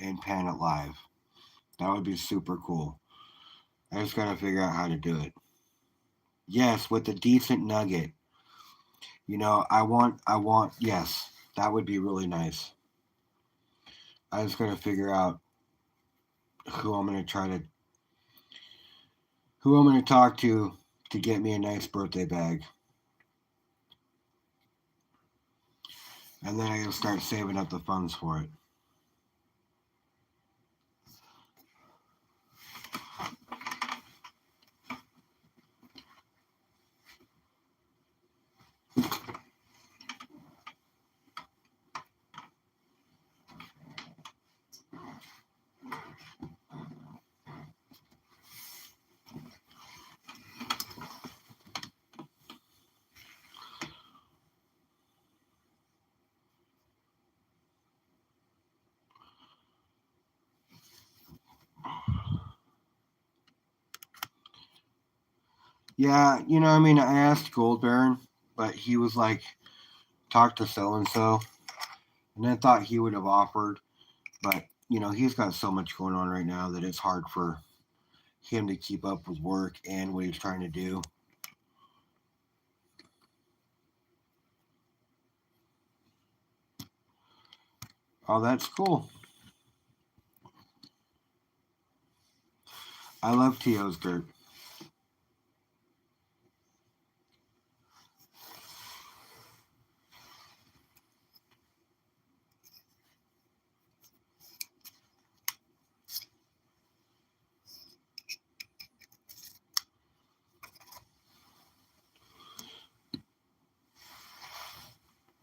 and pan it live. That would be super cool. I just got to figure out how to do it. Yes, with a decent nugget. Yes, that would be really nice. I just got to figure out who I'm going to try to, who I'm going to talk to get me a nice birthday bag. And then I got to start saving up the funds for it. Yeah, I mean, I asked Gold Baron, but he was like, talk to so and so, and I thought he would have offered, but he's got so much going on right now that it's hard for him to keep up with work and what he's trying to do. Oh, that's cool. I love T.O.'s dirt.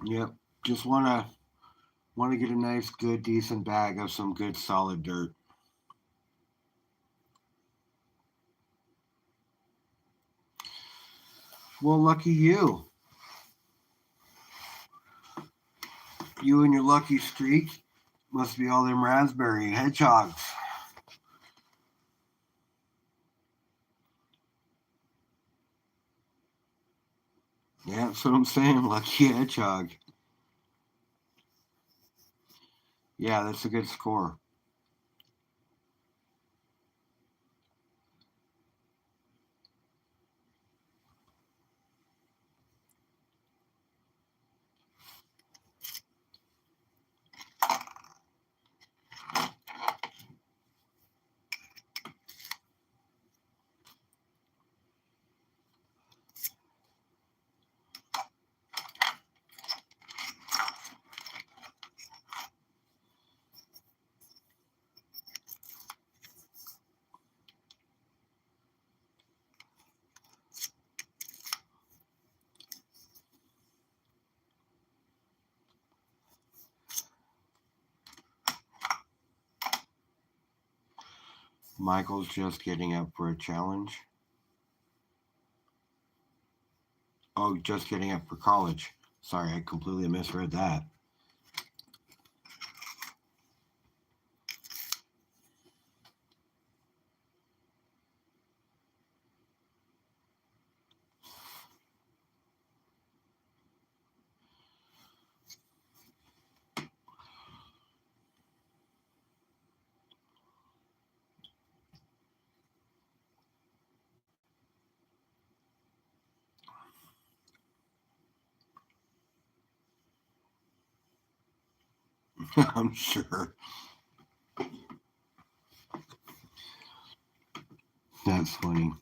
Yep. Just wanna get a nice, good, decent bag of some good, solid dirt. Well, lucky you. You and your lucky streak must be all them raspberry hedgehogs. Yeah, that's what I'm saying. Lucky hedgehog. Yeah, that's a good score. Michael's just getting up for a challenge. Oh, just getting up for college. Sorry, I completely misread that. I'm sure. That's funny.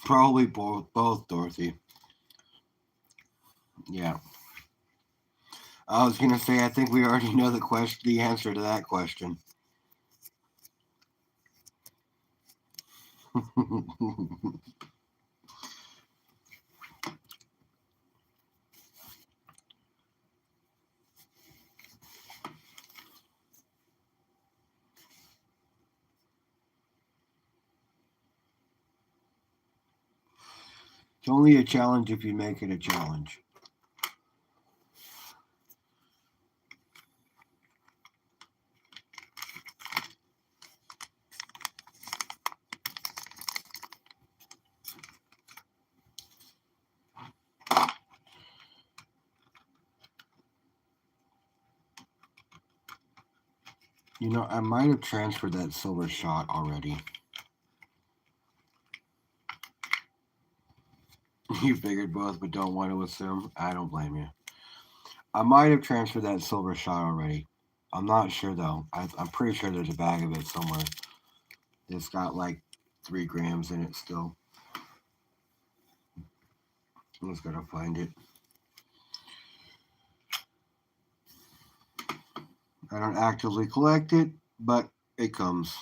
Probably both, Dorothy. Yeah. I was gonna say I think we already know the answer to that question. It's only a challenge if you make it a challenge. I might have transferred that silver shot already. You figured both, but don't want to assume. I don't blame you. I might have transferred that silver shot already. I'm not sure though. I'm pretty sure there's a bag of it somewhere. It's got like 3 grams in it still. I'm just gonna find it. I don't actively collect it, but it comes.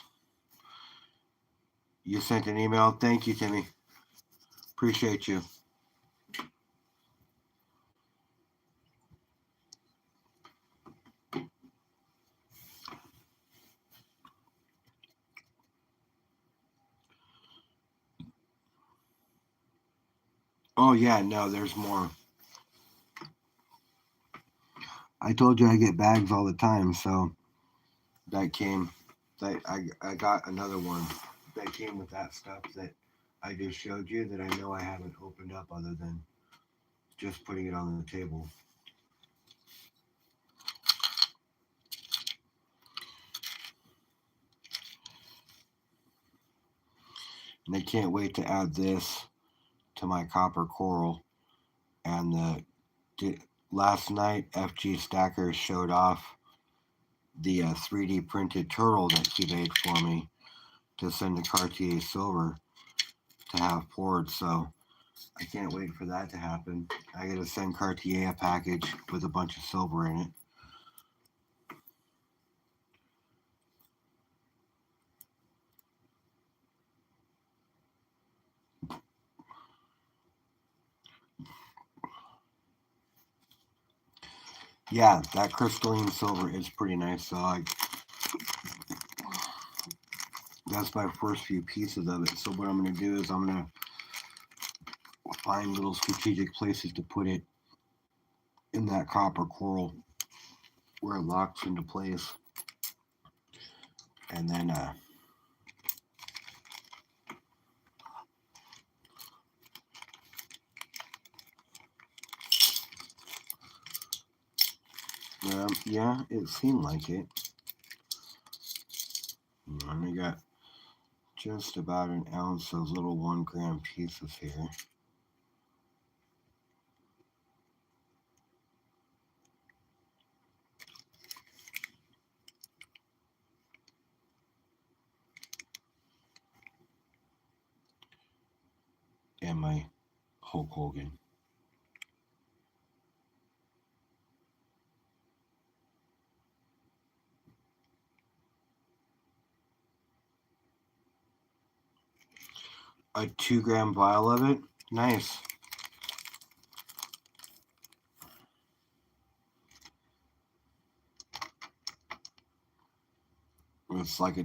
You sent an email. Thank you, Timmy. Appreciate you. Oh yeah, no, there's more. I told you I get bags all the time, so that came. That I got another one that came with that stuff that I just showed you that I know I haven't opened up other than just putting it on the table. And I can't wait to add this to my copper coral. And last night, FG Stackers showed off the 3D printed turtle that he made for me to send to Cartier Silver to have poured. So I can't wait for that to happen. I got to send Cartier a package with a bunch of silver in it. Yeah, that crystalline silver is pretty nice. So that's my first few pieces of it. So what I'm going to do is I'm going to find little strategic places to put it in that copper coral where it locks into place. And then yeah, it seemed like it. And I got just about an ounce of little 1 gram pieces here. And my Hulk Hogan. A 2 gram vial of it. Nice. It's like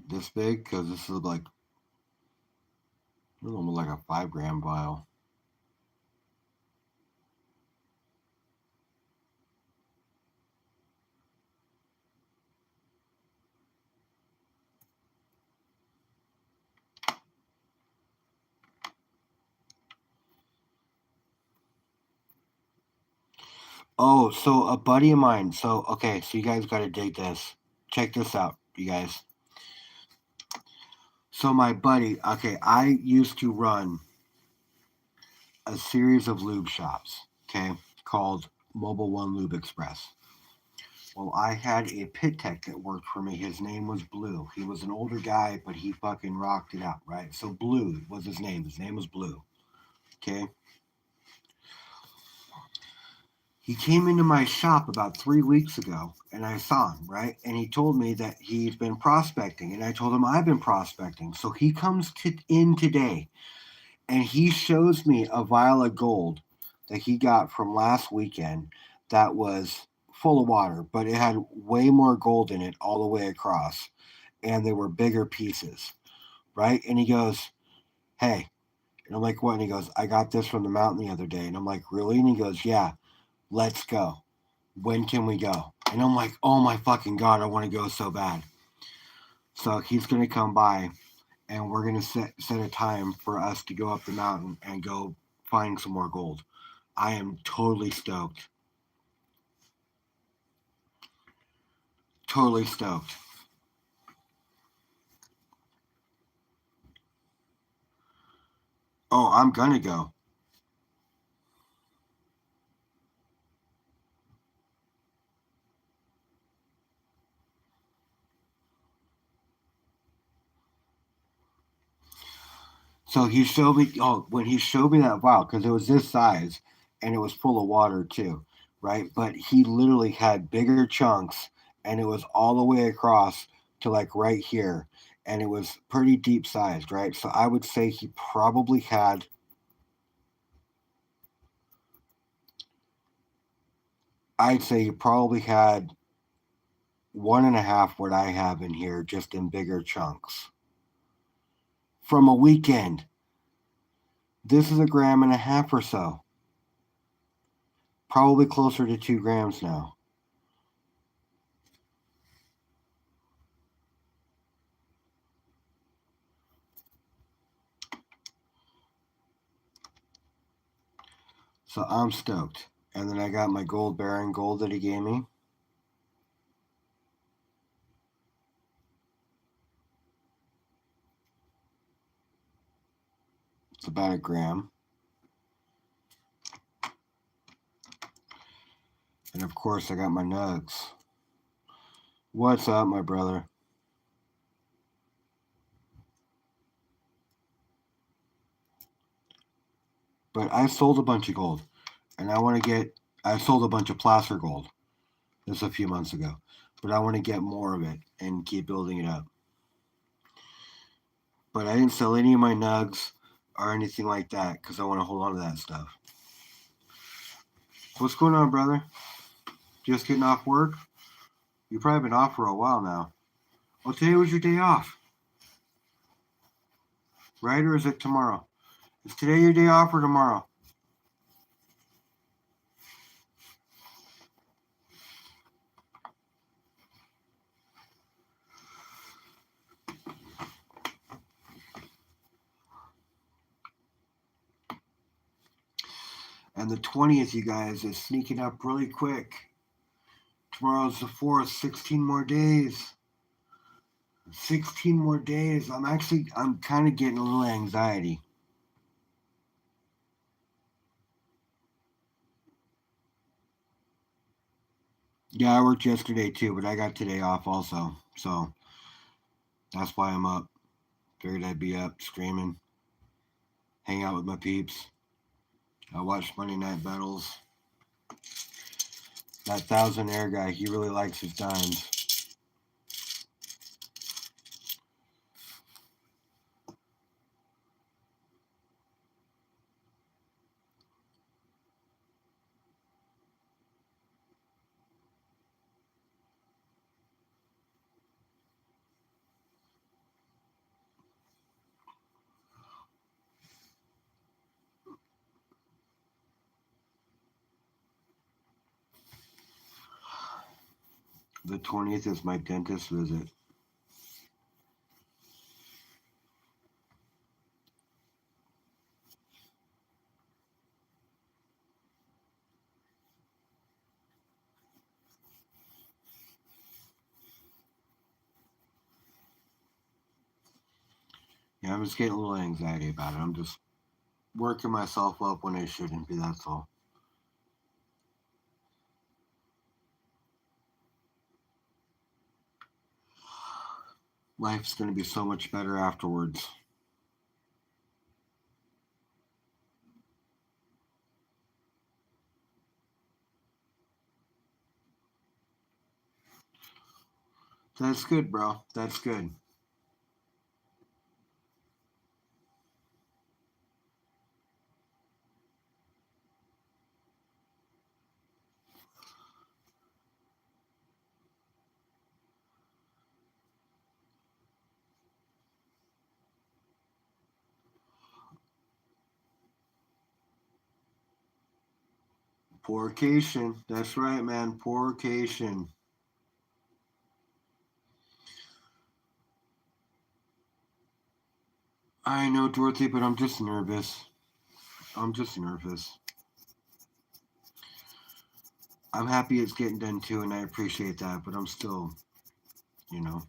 this big because this is like almost like a 5 gram vial. Oh, so a buddy of mine. So okay, so you guys got to dig this. Check this out, you guys. So my buddy, okay, I used to run a series of lube shops, okay, called Mobile One Lube Express. Well, I had a pit tech that worked for me. His name was Blue. He was an older guy, but he fucking rocked it out, right? So Blue was his name. His name was Blue. Okay. He came into my shop about 3 weeks ago and I saw him, right? And he told me that he's been prospecting. And I told him I've been prospecting. So he comes in today and he shows me a vial of gold that he got from last weekend that was full of water, but it had way more gold in it all the way across. And they were bigger pieces, right? And he goes, "Hey." And I'm like, "What?" And he goes, "I got this from the mountain the other day." And I'm like, "Really?" And he goes, "Yeah, let's go. When can we go?" And I'm like, "Oh my fucking God, I want to go so bad." So he's going to come by and we're going to set a time for us to go up the mountain and go find some more gold. I am totally stoked. Totally stoked. Oh, I'm going to go. So he showed me, oh, when he showed me that vial, because it was this size and it was full of water too, right? But he literally had bigger chunks and it was all the way across to like right here. And it was pretty deep sized, right? So I would say he probably had I'd say you probably had one and a half what I have in here, just in bigger chunks. From a weekend. This is a gram and a half or so. Probably closer to 2 grams now. So I'm stoked. And then I got my gold Baron gold that he gave me. It's about a gram. And of course, I got my nugs. What's up, my brother? But I sold a bunch of gold. And I sold a bunch of placer gold. This a few months ago. But I want to get more of it and keep building it up. But I didn't sell any of my nugs or anything like that because I want to hold on to that stuff. What's going on, brother? Just getting off work? You've probably been off for a while now. Well, today was your day off. Right? Or is it tomorrow? Is today your day off or tomorrow? And the 20th, you guys, is sneaking up really quick. Tomorrow's the 4th, 16 more days. 16 more days. I'm kind of getting a little anxiety. Yeah, I worked yesterday too, but I got today off also. So that's why I'm up. Figured I'd be up screaming, hang out with my peeps. I watched Monday Night Battles. That Thousand Air guy, he really likes his dimes. The 20th is my dentist visit. Yeah, I'm just getting a little anxiety about it. I'm just working myself up when I shouldn't be, that's all. Life's going to be so much better afterwards. That's good, bro. That's good. Poorcation. That's right, man. Poorcation. I know, Dorothy, but I'm just nervous. I'm just nervous. I'm happy it's getting done too, and I appreciate that, but I'm still, you know.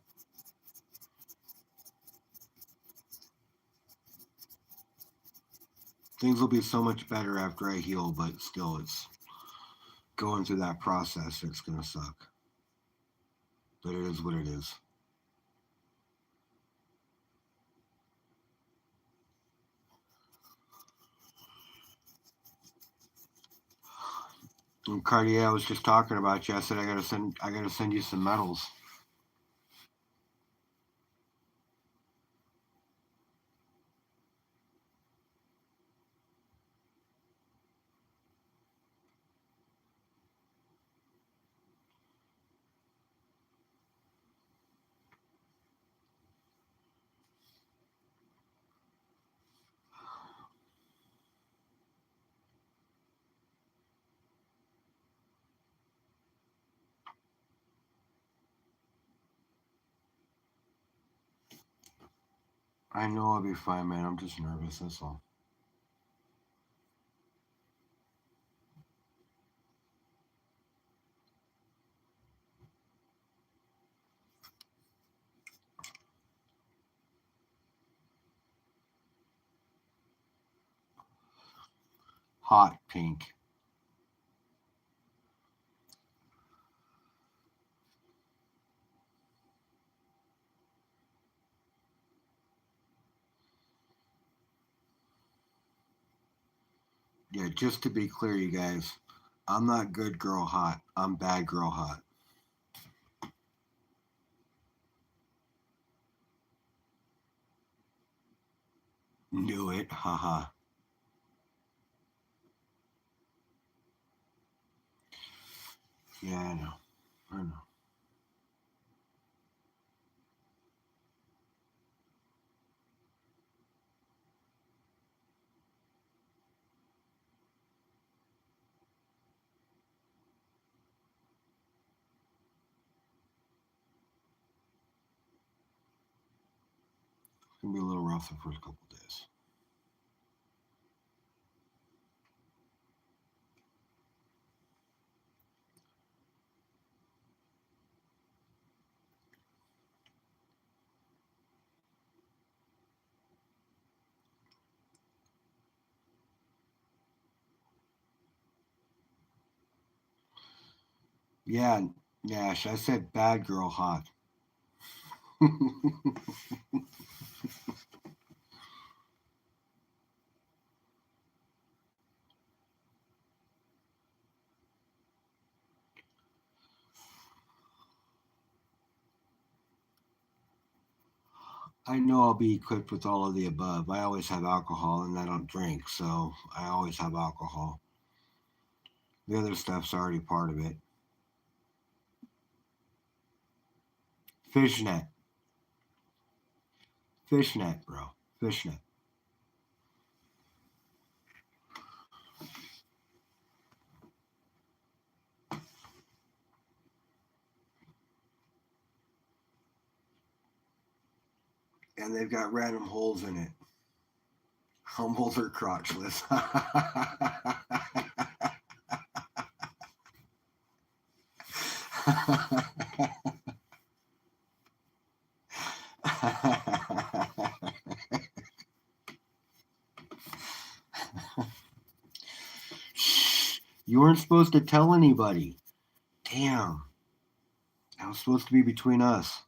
Things will be so much better after I heal, but still, it's going through that process that's going to suck. But it is what it is. And Cartier, I was just talking about you. I said I gotta send you some medals. I know I'll be fine, man. I'm just nervous. That's all. Hot pink. Yeah, just to be clear, you guys, I'm not good girl hot. I'm bad girl hot. Knew it. Haha. Yeah, I know. I know. It's gonna be a little rough the first couple days. Yeah, Nash, I said bad girl hot. I know I'll be equipped with all of the above. I always have alcohol and I don't drink, so I always have alcohol. The other stuff's already part of it. Fishnet. Fishnet, bro. Fishnet. And they've got random holes in it. Humbles or crotchless. Shh. You weren't supposed to tell anybody. Damn. That was supposed to be between us.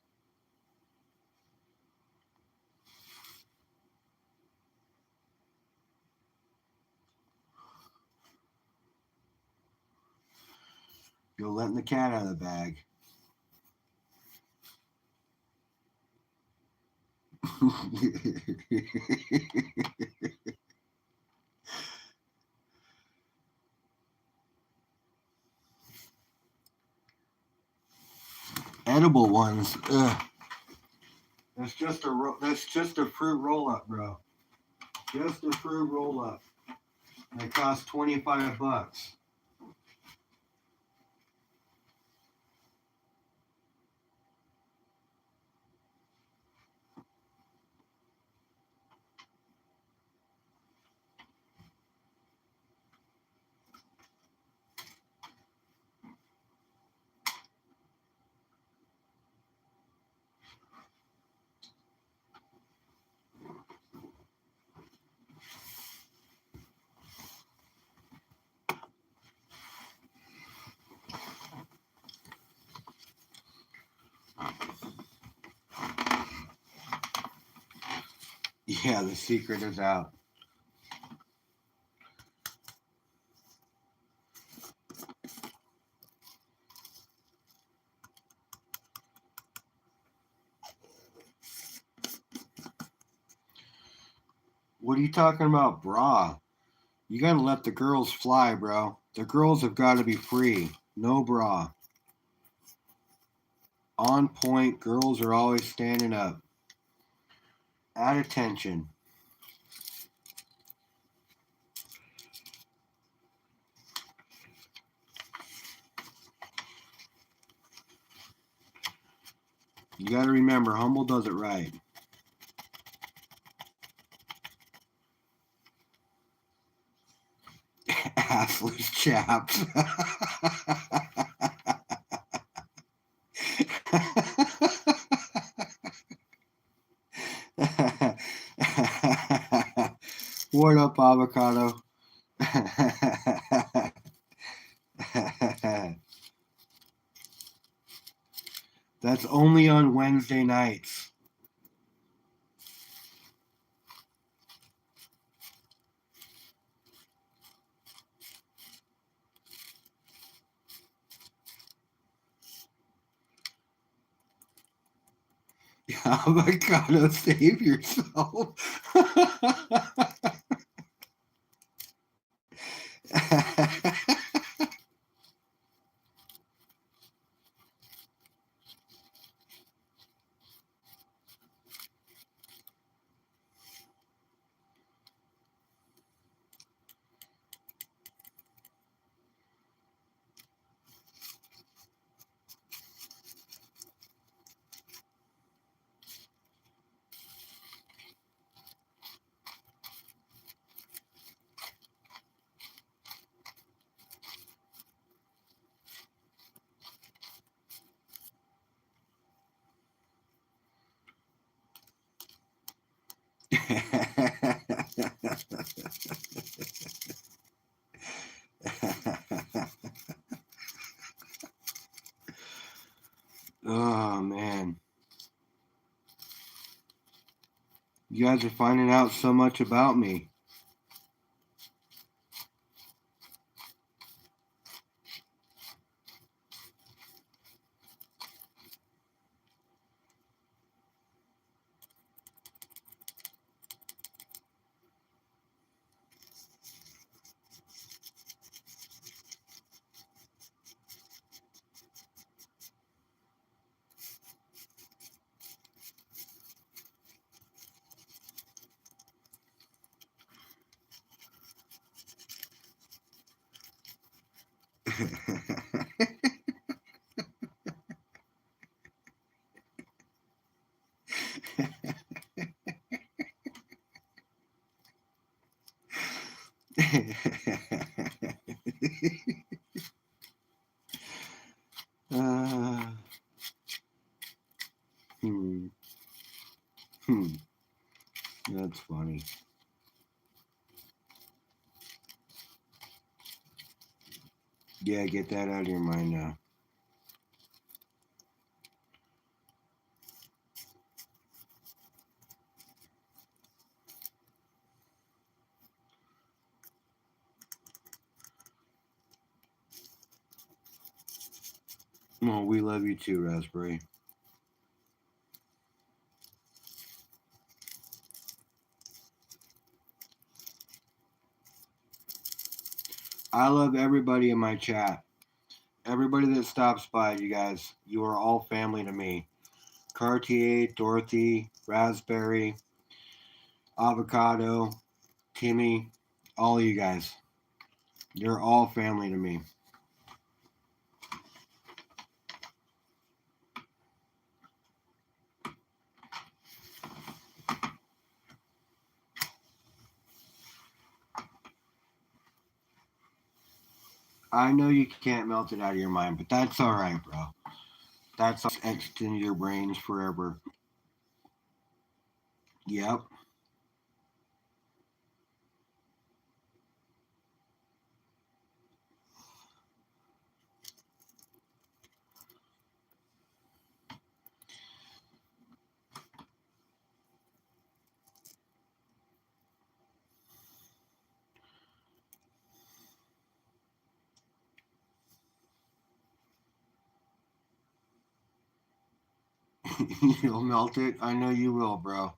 You're letting the cat out of the bag. Edible ones. Ugh. That's just a fruit roll up, bro. Just a fruit roll up. And it costs $25. Yeah, the secret is out. What are you talking about, bra? You gotta let the girls fly, bro. The girls have got to be free. No bra. On point. Girls are always standing up. At attention. You gotta remember, Humble does it right. Assless chaps. What up, avocado? That's only on Wednesday nights. Avocado, save yourself. Oh man, you guys are finding out so much about me. uh, hmm, hmm, that's funny. Yeah, get that out of your mind now. Well, we love you too, Raspberry. I love everybody in my chat. Everybody that stops by, you guys, you are all family to me. Cartier, Dorothy, Raspberry, Avocado, Timmy, all of you guys. You're all family to me. I know you can't melt it out of your mind, but that's all right, bro. That's etched into your brains forever. Yep. You'll melt it. I know you will, bro.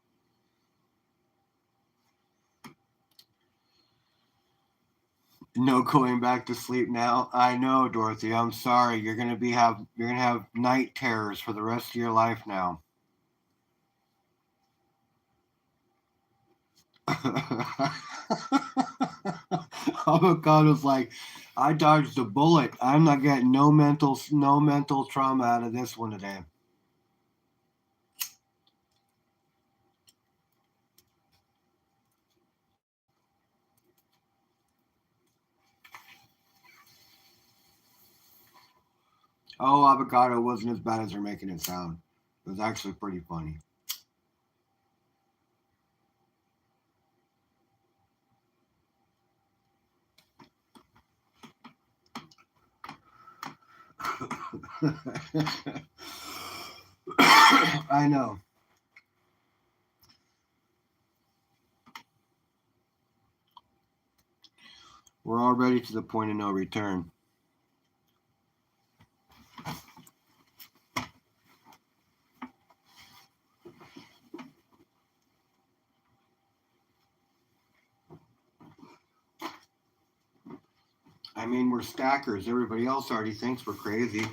No going back to sleep now. I know, Dorothy. I'm sorry. You're gonna have night terrors for the rest of your life now. Avocado's like, I dodged a bullet. I'm not getting no mental trauma out of this one today. Oh, avocado wasn't as bad as they're making it sound. It was actually pretty funny. I know. We're already to the point of no return. I mean, we're stackers. Everybody else already thinks we're crazy.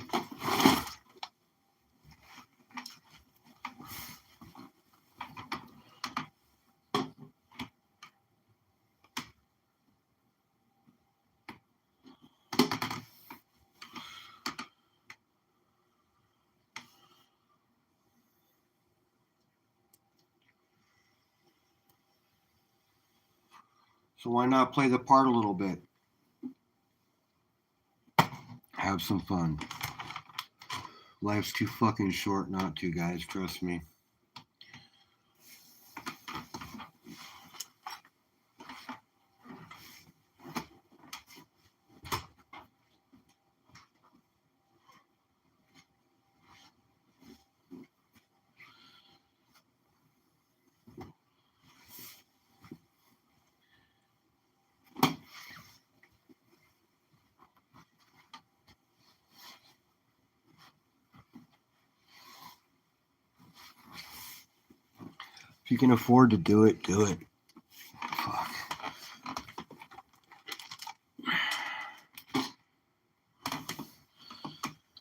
So why not play the part a little bit? Have some fun. Life's too fucking short not to, guys. Trust me. If you can afford to do it, do it. Fuck.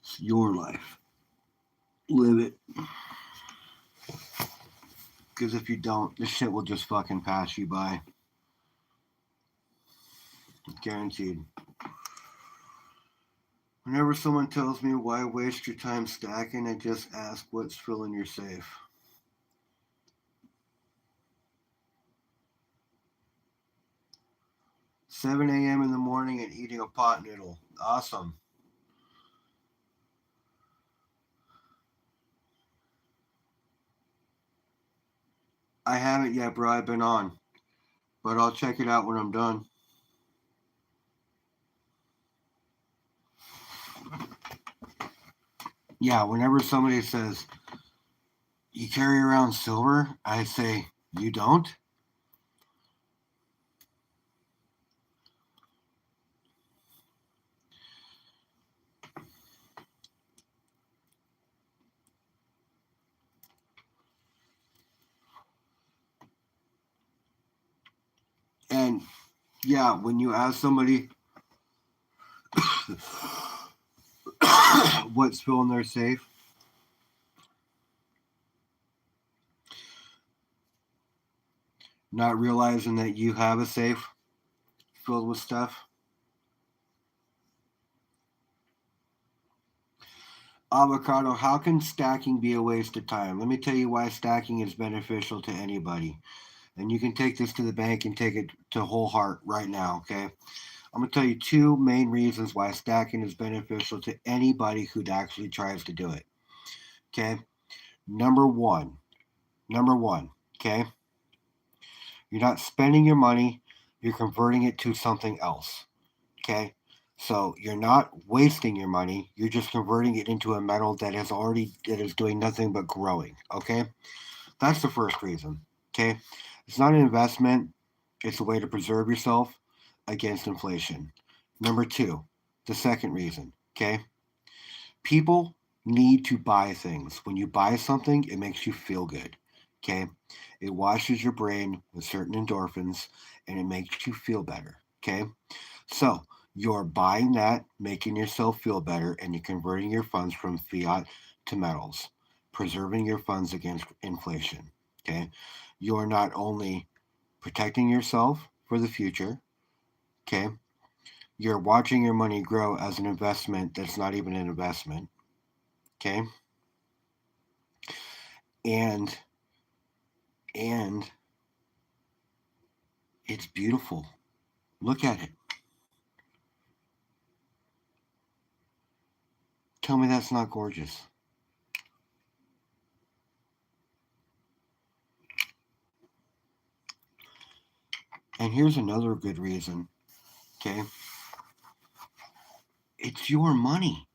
It's your life. Live it. Because if you don't, this shit will just fucking pass you by. Guaranteed. Whenever someone tells me why waste your time stacking, I just ask what's filling your safe. "7 a.m. in the morning and eating a pot noodle. Awesome. I haven't yet, bro. I've been on. But I'll check it out when I'm done. Yeah, whenever somebody says, "You carry around silver?" I say, "You don't?" And yeah, when you ask somebody what's filling their safe, not realizing that you have a safe filled with stuff. Avocado, how can stacking be a waste of time? Let me tell you why stacking is beneficial to anybody. And you can take this to the bank and take it to whole heart right now, okay? I'm going to tell you two main reasons why stacking is beneficial to anybody who actually tries to do it, okay? Number one, okay? You're not spending your money, you're converting it to something else, okay? So you're not wasting your money, you're just converting it into a metal that is doing nothing but growing, okay? That's the first reason, okay? It's not an investment, it's a way to preserve yourself against inflation. Number two, the second reason, okay? People need to buy things. When you buy something, it makes you feel good, okay? It washes your brain with certain endorphins and it makes you feel better, okay? So you're buying that, making yourself feel better, and you're converting your funds from fiat to metals, preserving your funds against inflation, okay? You're not only protecting yourself for the future, okay? You're watching your money grow as an investment that's not even an investment, okay? And and it's beautiful. Look at it. Tell me that's not gorgeous. And here's another good reason, okay? It's your money.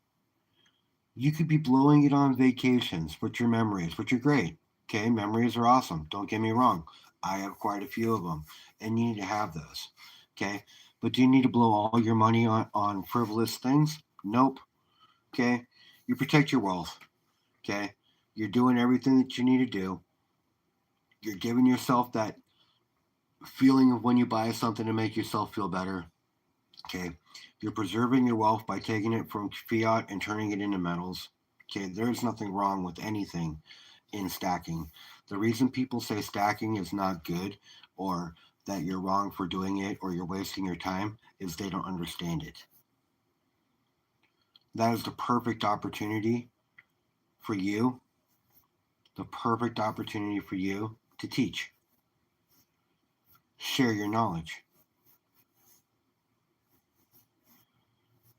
You could be blowing it on vacations with your memories, which are great. Okay, memories are awesome. Don't get me wrong. I have quite a few of them, and you need to have those. Okay, but do you need to blow all your money on frivolous things? Nope. Okay, you protect your wealth. Okay, you're doing everything that you need to do. You're giving yourself that feeling of when you buy something to make yourself feel better. Okay, you're preserving your wealth by taking it from fiat and turning it into metals. Okay, there's nothing wrong with anything in stacking. The reason people say stacking is not good or that you're wrong for doing it or you're wasting your time is they don't understand it. That is the perfect opportunity for you, the perfect opportunity for you to teach. Share your knowledge.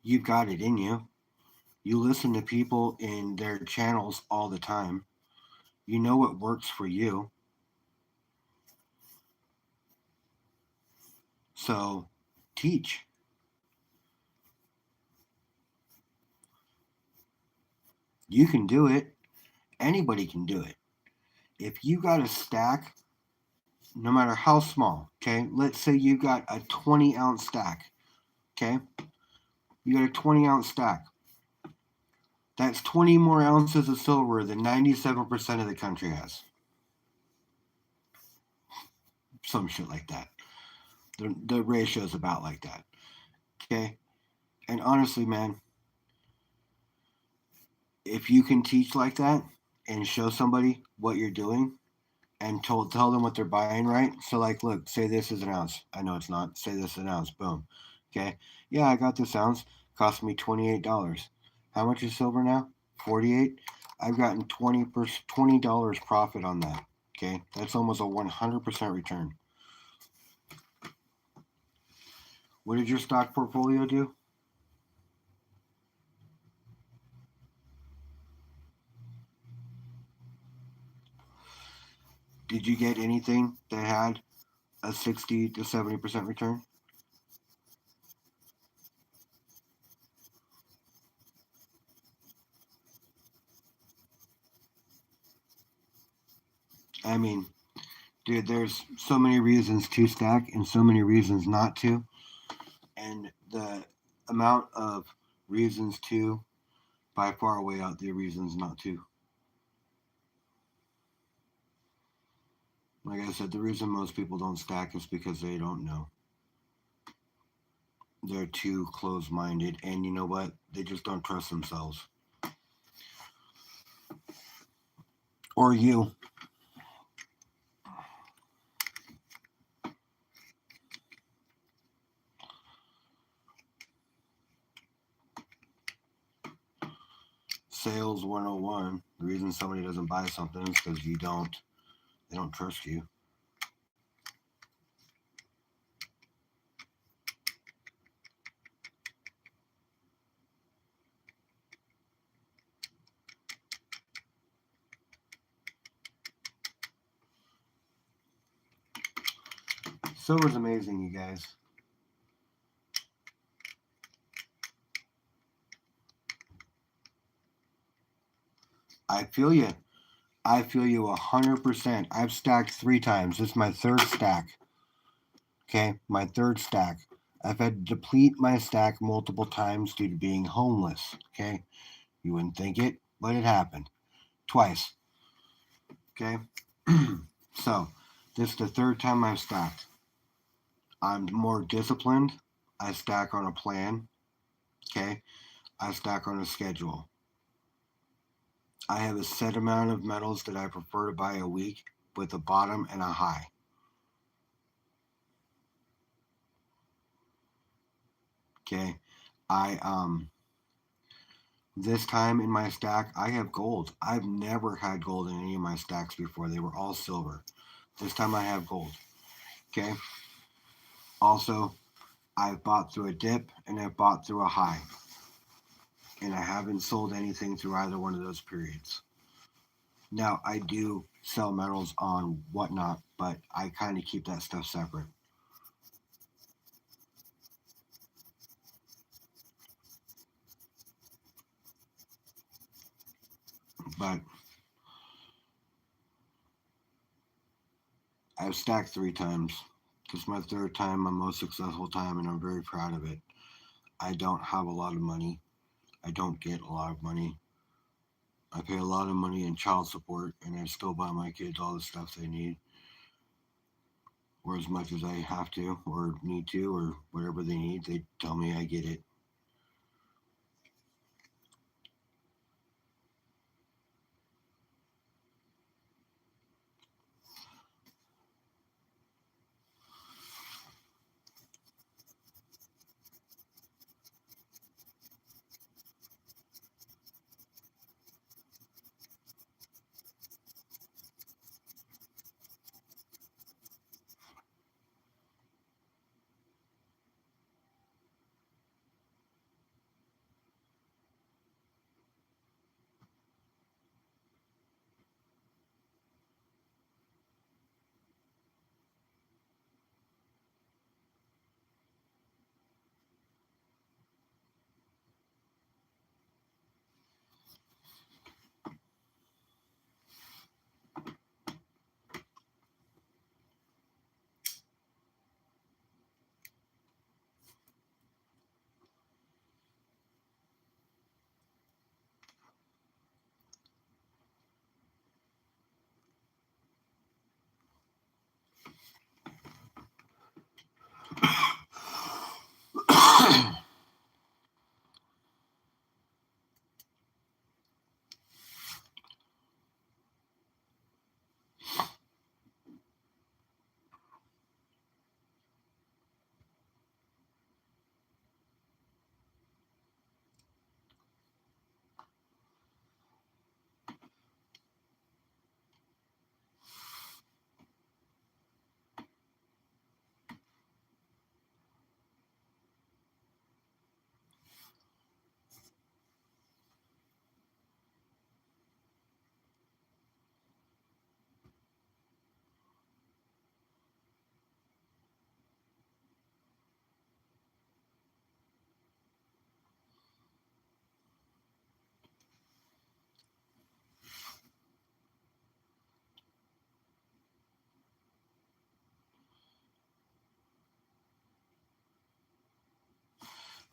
You've got it in you. You listen to people in their channels all the time. You know what works for you. So teach. You can do it. Anybody can do it. If you got a stack, no matter how small, okay, let's say you got a 20-ounce stack, okay, you got a 20-ounce stack. That's 20 more ounces of silver than 97% of the country has. Some shit like that. The ratio is about like that. Okay? And honestly, man, if you can teach like that and show somebody what you're doing and tell them what they're buying, right? So like, look, say this is an ounce. I know it's not. Say this is an ounce. Boom. Okay. Yeah, I got this ounce. Cost me $28. How much is silver now? 48. I've gotten $20 profit on that. Okay. That's almost a 100% return. What did your stock portfolio do? Did you get anything that had a 60 to 70% return? I mean, dude, there's so many reasons to stack and so many reasons not to. And the amount of reasons to by far weigh out the reasons not to. Like I said, the reason most people don't stack is because they don't know. They're too close minded, and you know what? They just don't trust themselves. Or you. Sales 101. The reason somebody doesn't buy something is because they don't trust you. Silver's amazing, you guys. I feel you. I feel you 100%. I've stacked 3 times. This is my third stack. Okay, my third stack. I've had to deplete my stack multiple times due to being homeless. Okay, you wouldn't think it, but it happened twice. Okay, so this is the third time I've stacked. I'm more disciplined. I stack on a plan. Okay, I stack on a schedule. I have a set amount of metals that I prefer to buy a week with a bottom and a high. Okay, I this time in my stack I have gold. I've never had gold in any of my stacks before. They were all silver. This time I have gold. Okay. Also, I've bought through a dip and I've bought through a high. and I haven't sold anything through either one of those periods. Now, I do sell metals on whatnot, but I kind of keep that stuff separate. But I've stacked 3 times. This is my third time, my most successful time, and I'm very proud of it. I don't have a lot of money. I don't get a lot of money. I pay a lot of money in child support, and I still buy my kids all the stuff they need, or as much as I have to, or need to, or whatever they need. They tell me I get it.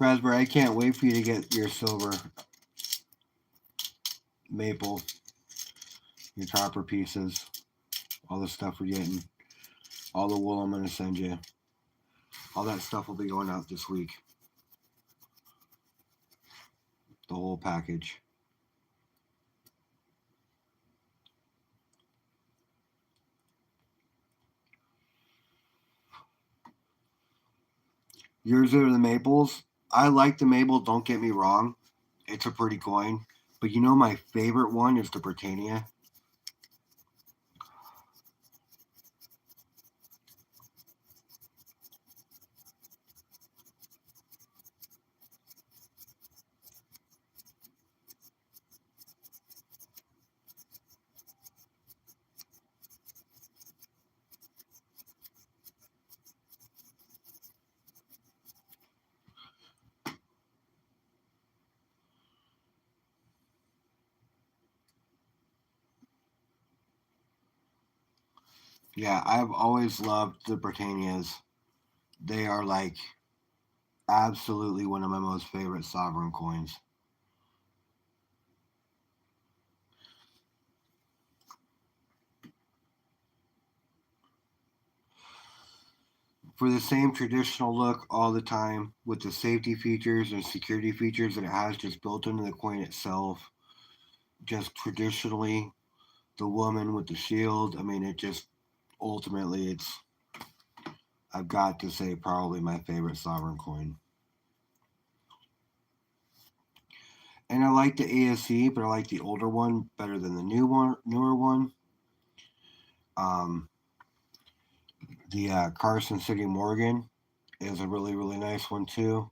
Raspberry, I can't wait for you to get your silver maple, your copper pieces, all the stuff we're getting, all the wool I'm going to send you. All that stuff will be going out this week. The whole package. Yours are the maples. I like the maple, don't get me wrong. It's a pretty coin. But you know my favorite one is the Britannia. Yeah, I've always loved the Britannias. They are like absolutely one of my most favorite sovereign coins. For the same traditional look all the time with the safety features and security features that it has just built into the coin itself. Just traditionally, the woman with the shield. I mean, it just ultimately, it's, I've got to say, probably my favorite sovereign coin. And I like the ASE, but I like the older one better than the newer one. Um, the Carson City Morgan is a really nice one too.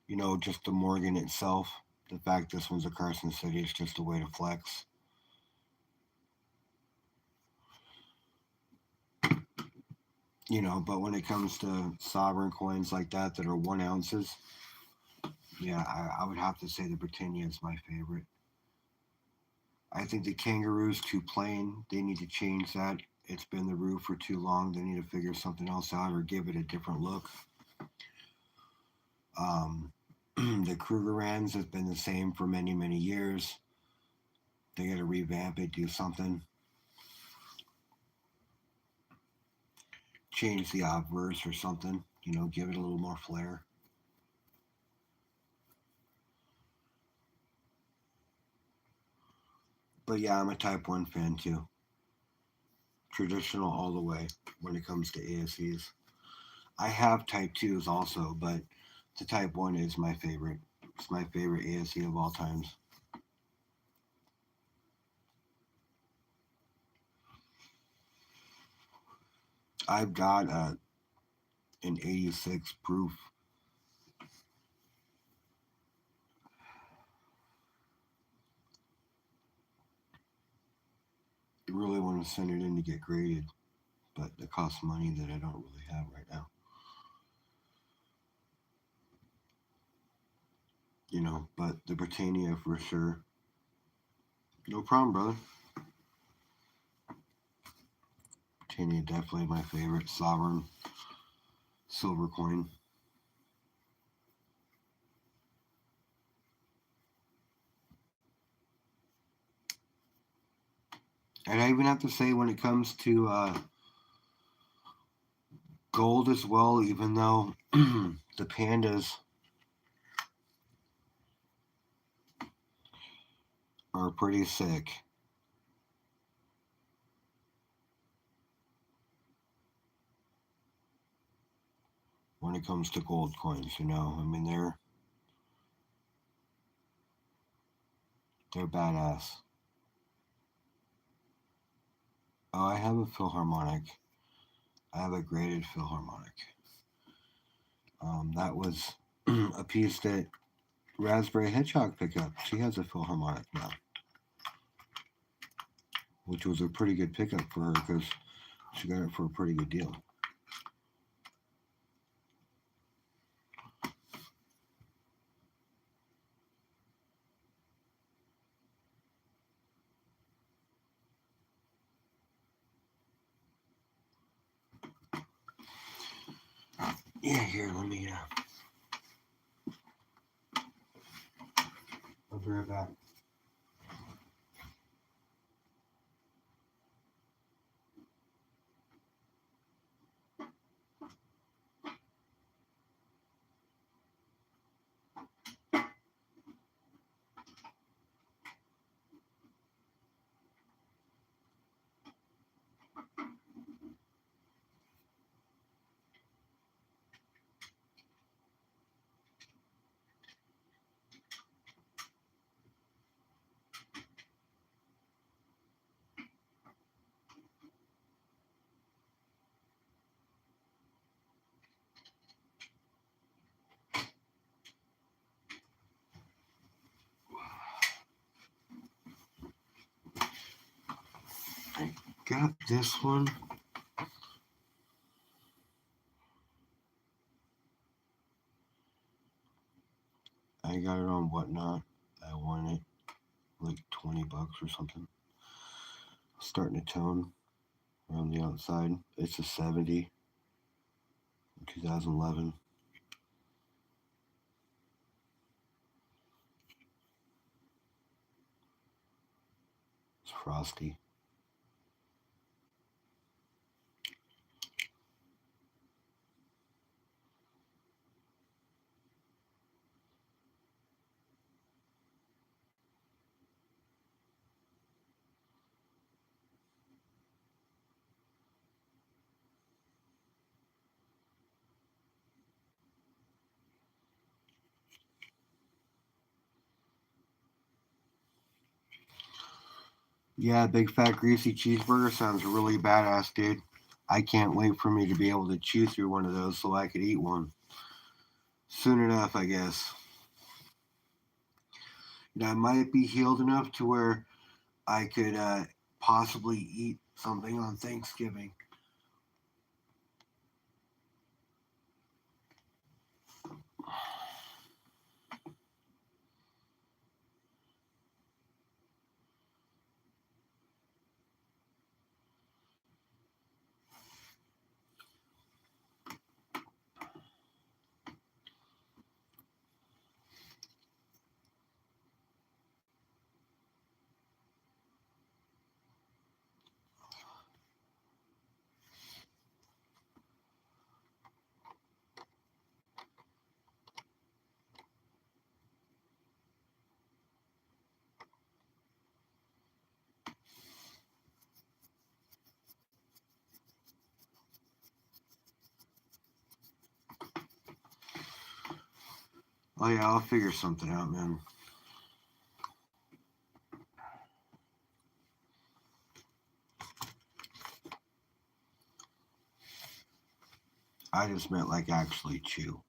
You know, just the Morgan itself. The fact this one's a Carson City is just a way to flex. You know, but when it comes to sovereign coins like that are 1 ounces, yeah, I would have to say the Britannia is my favorite. I think the Kangaroo's too plain. They need to change that. It's been the roof for too long. They need to figure something else out or give it a different look. The Krugerrands has been the same for many, many years. They got to revamp it, do something. Change the obverse or something. You know, give it a little more flair. But yeah, I'm a Type 1 fan too. Traditional all the way when it comes to ASEs. I have Type 2s also, but the Type 1 is my favorite. It's my favorite ASE of all times. I've got an 86 proof. I really want to send it in to get graded, but it costs money that I don't really have right now. You know, but the Britannia for sure. No problem, brother. Britannia definitely my favorite sovereign silver coin. And I even have to say, when it comes to gold as well, even though the pandas are pretty sick. When it comes to gold coins, you know, I mean they're badass. Oh, I have a Philharmonic. I have a graded Philharmonic. That was a piece that Raspberry Hedgehog picked up. She has a Philharmonic now, which was a pretty good pickup for her because she got it for a pretty good deal. Yeah, here, let me. I'll be right back. I got this one. I got it on Whatnot. I won it like $20 or something. Starting to tone around the outside. It's a 70 in 2011. It's frosty. Yeah, big fat greasy cheeseburger sounds really badass, dude. I can't wait for me to be able to chew through one of those so I could eat one. Soon enough, I guess. I might be healed enough to where I could possibly eat something on Thanksgiving. Oh yeah, I'll figure something out, man. I just meant like actually chew.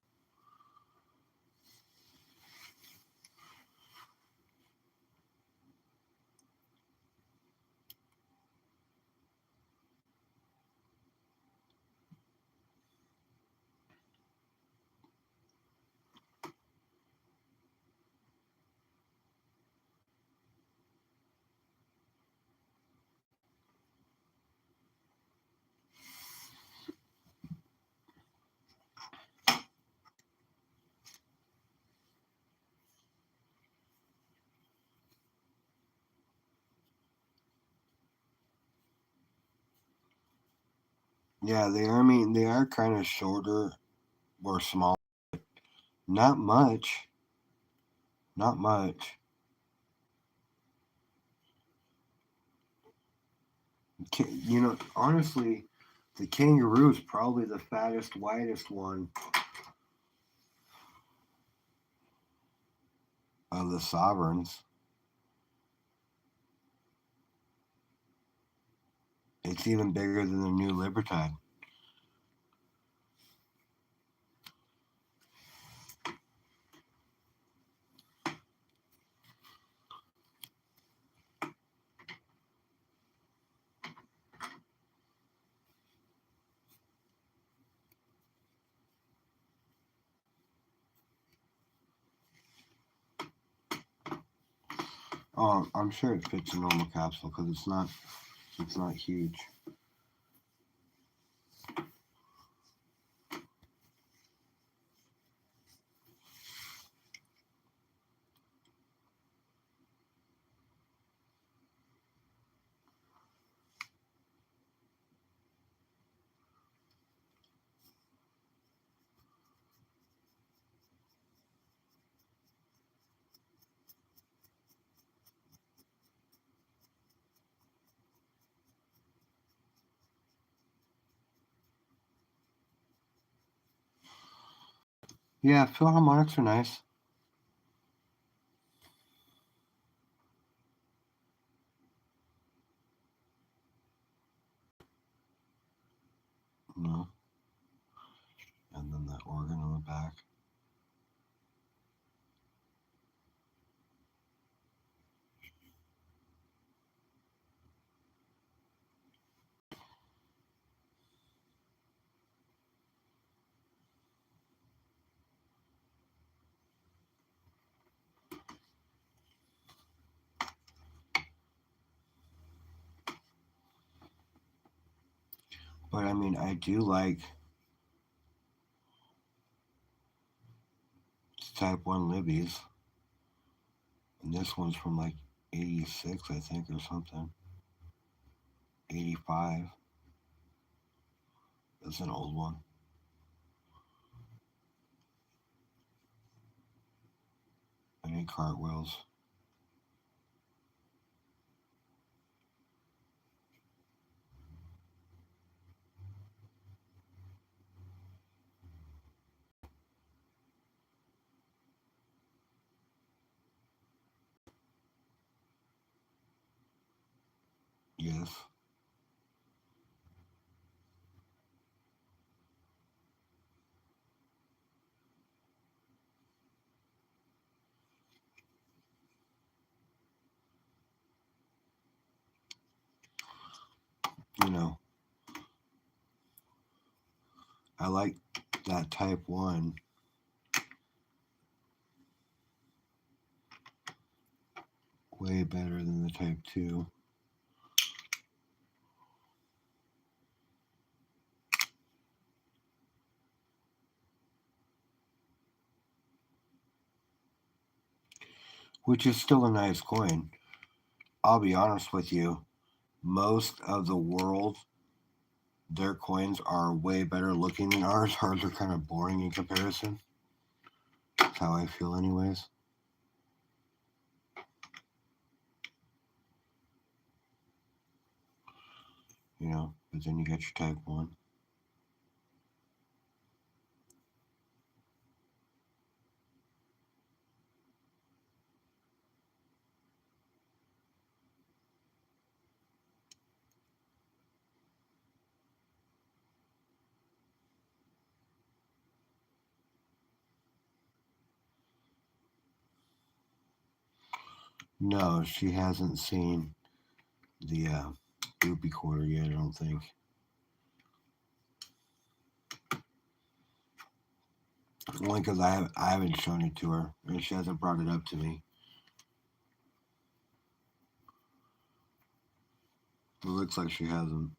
Yeah, they are. I mean, they are kind of shorter or small. Not much. Not much. Honestly, the kangaroo is probably the fattest, widest one of the sovereigns. It's even bigger than the new Libertad. Oh, I'm sure it fits a normal capsule because it's not huge. Yeah, Philharmonics are nice. No, and then that organ on the back. But I mean, I do like Type 1 Libby's. And this one's from like 86, I think, or something. 85. That's an old one. I need cartwheels. Yes. you know, I like that type 1 way better than the type 2. Which is still a nice coin. I'll be honest with you, most of the world, their coins are way better looking than ours. Ours are kind of boring in comparison. That's how I feel anyways. You know, but then you got your type 1. No, she hasn't seen the rupee quarter yet, I don't think. Only because I haven't shown it to her, and she hasn't brought it up to me. It looks like she hasn't.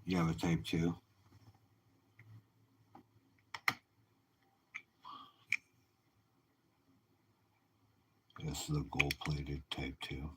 You have a type 2. This is a gold-plated type 2.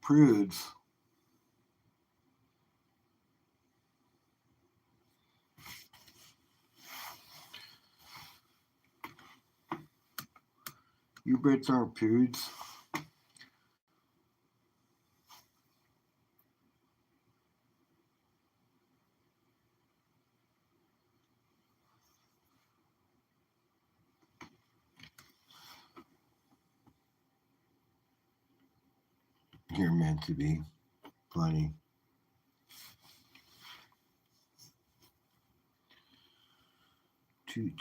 Prudes. You Brits aren't prudes. You're meant to be. Plenty. Two.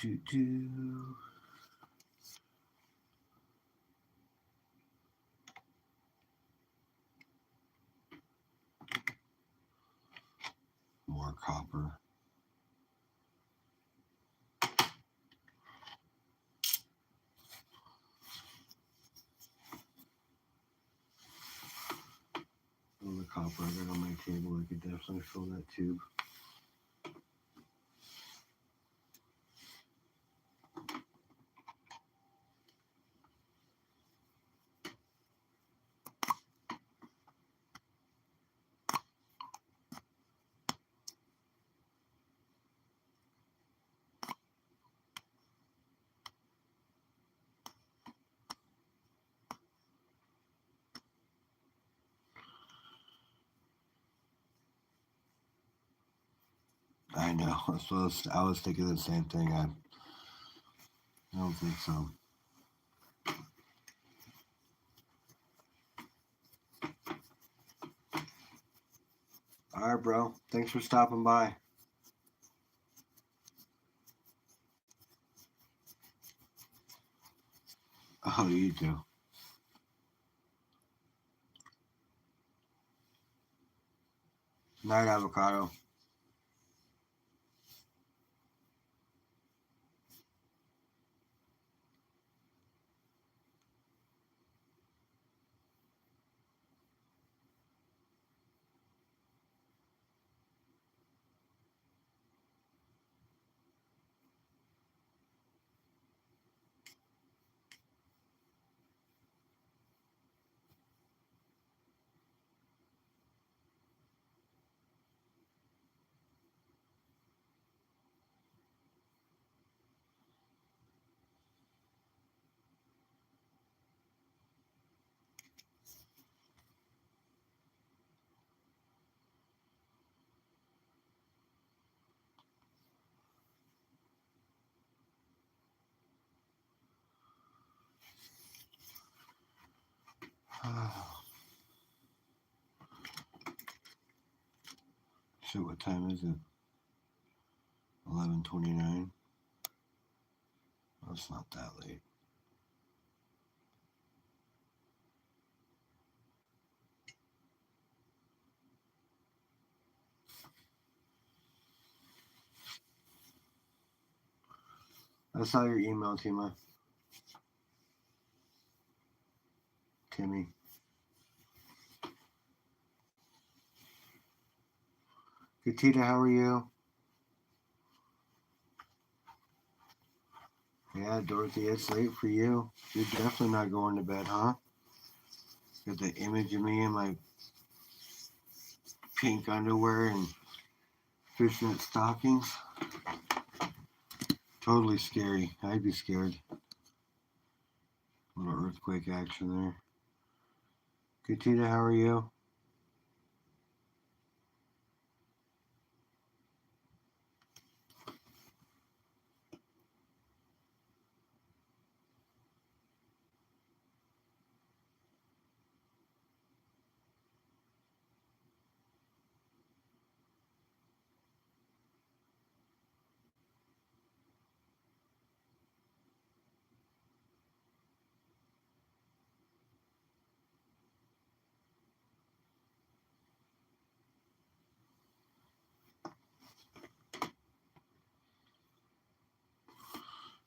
More copper. All the copper I got on my table, I could definitely fill that tube. I know. I was thinking the same thing. I don't think so. All right, bro. Thanks for stopping by. Oh, you too. Night, avocado. Shit, what time is it? 11:29. Oh, it's not that late. I saw your email, Timmy. Katita, how are you? Yeah, Dorothy, it's late for you. You're definitely not going to bed, huh? Got the image of me in my pink underwear and fishnet stockings. Totally scary. I'd be scared. A little earthquake action there. Katita, how are you?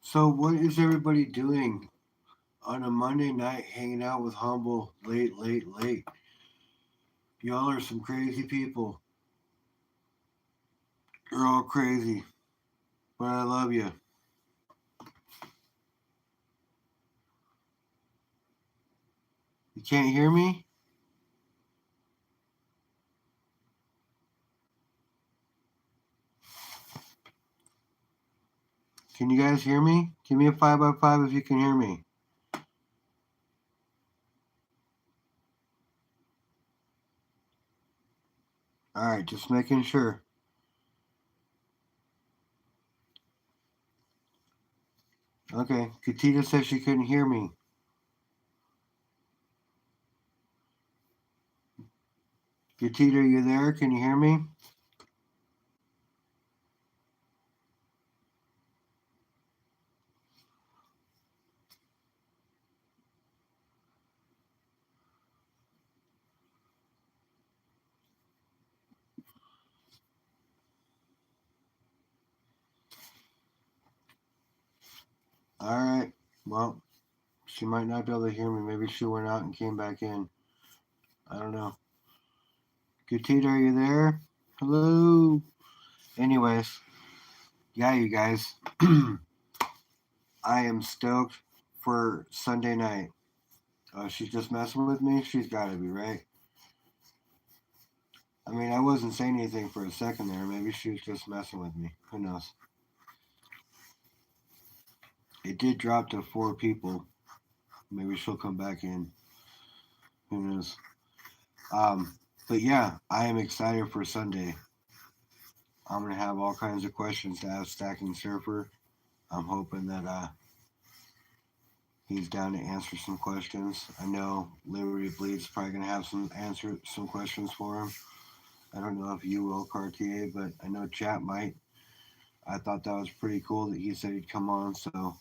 So, what is everybody doing on a Monday night hanging out with Humble late, late, late? Y'all are some crazy people. You're all crazy, but I love you. You can't hear me? Can you guys hear me? Give me a 5x5 if you can hear me. All right, just making sure. Okay, Katita said she couldn't hear me. Katita, are you there? Can you hear me? All right. Well, she might not be able to hear me. Maybe she went out and came back in. I don't know. Katita, are you there? Hello. Anyways, yeah, you guys. I am stoked for Sunday night. She's just messing with me? She's got to be, right? I mean, I wasn't saying anything for a second there. Maybe she was just messing with me. Who knows? It did drop to 4 people. Maybe she'll come back in. Who knows? But yeah, I am excited for Sunday. I'm gonna have all kinds of questions to ask Stacking Surfer. I'm hoping that he's down to answer some questions. I know Liberty Bleed's probably gonna have some questions for him. I don't know if you will, Cartier, but I know chat might. I thought that was pretty cool that he said he'd come on, so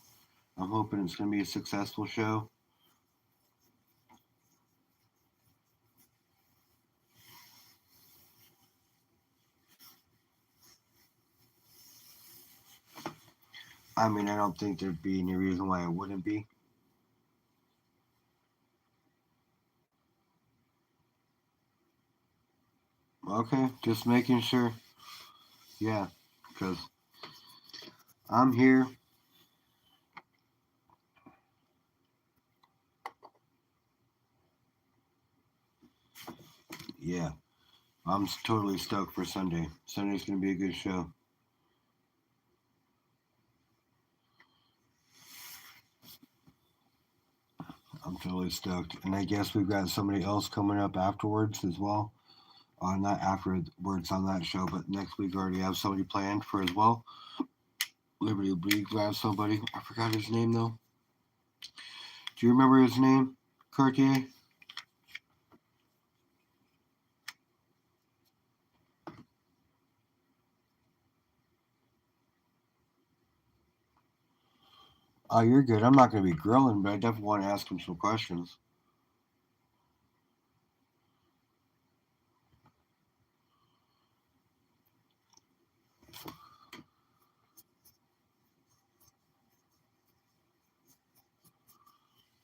I'm hoping it's gonna be a successful show. I mean, I don't think there'd be any reason why it wouldn't be. Okay, just making sure. Yeah, because I'm here. Yeah, I'm totally stoked for Sunday. Sunday's gonna be a good show. I'm totally stoked, and I guess we've got somebody else coming up afterwards as well. Not afterwards on that show, but next week we already have somebody planned for as well. Liberty League have somebody. I forgot his name though. Do you remember his name, Cartier? Oh, you're good. I'm not gonna be grilling, but I definitely want to ask him some questions.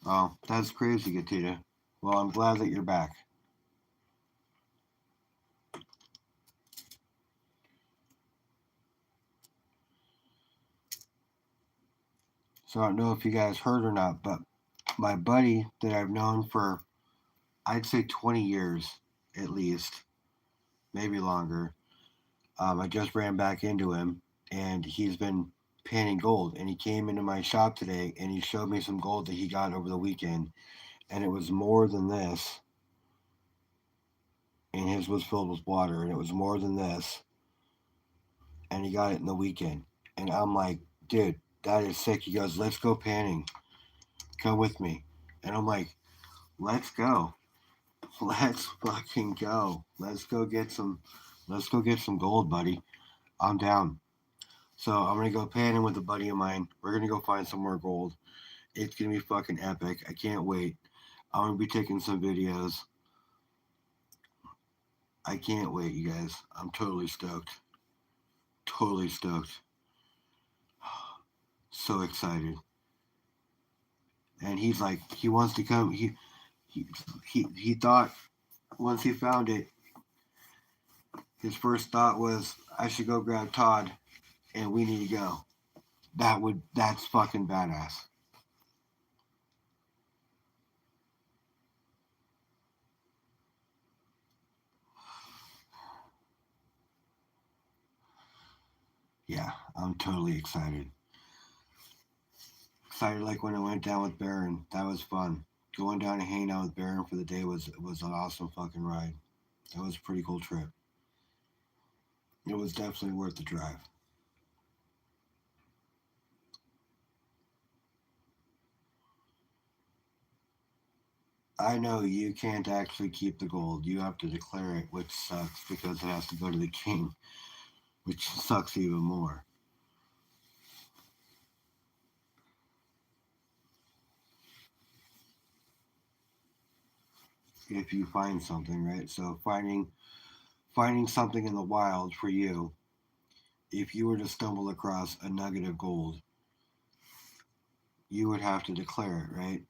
Oh, that's crazy, Gatita. Well, I'm glad that you're back. So I don't know if you guys heard or not, but my buddy that I've known for I'd say 20 years at least, maybe longer. I just ran back into him, and he's been panning gold. And he came into my shop today, and he showed me some gold that he got over the weekend, and it was more than this. And his was filled with water, and it was more than this. And he got it in the weekend, and I'm like, dude, that is sick. He goes, let's go panning. Come with me, and I'm like, let's go. Let's fucking go. Let's go get some. Let's go get some gold, buddy. I'm down. So I'm gonna go panning with a buddy of mine. We're gonna go find some more gold. It's gonna be fucking epic. I can't wait. I'm gonna be taking some videos. I can't wait, you guys. I'm totally stoked. Totally stoked. So excited. And he's like, he wants to come. He he thought once he found it, his first thought was, I should go grab Todd, and we need to go. That's fucking badass. Yeah, I'm totally excited. Excited like when I went down with Baron. That was fun. Going down and hanging out with Baron for the day was an awesome fucking ride. That was a pretty cool trip. It was definitely worth the drive. I know you can't actually keep the gold. You have to declare it, which sucks because it has to go to the king, which sucks even more. If you find something, right? So finding something in the wild for you, if you were to stumble across a nugget of gold, you would have to declare it, right?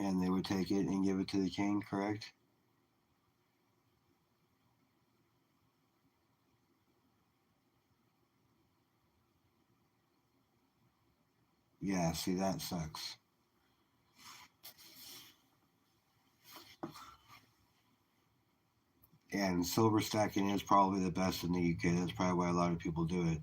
And they would take it and give it to the king, correct? Yeah, see, that sucks. And silver stacking is probably the best in the UK. That's probably why a lot of people do it.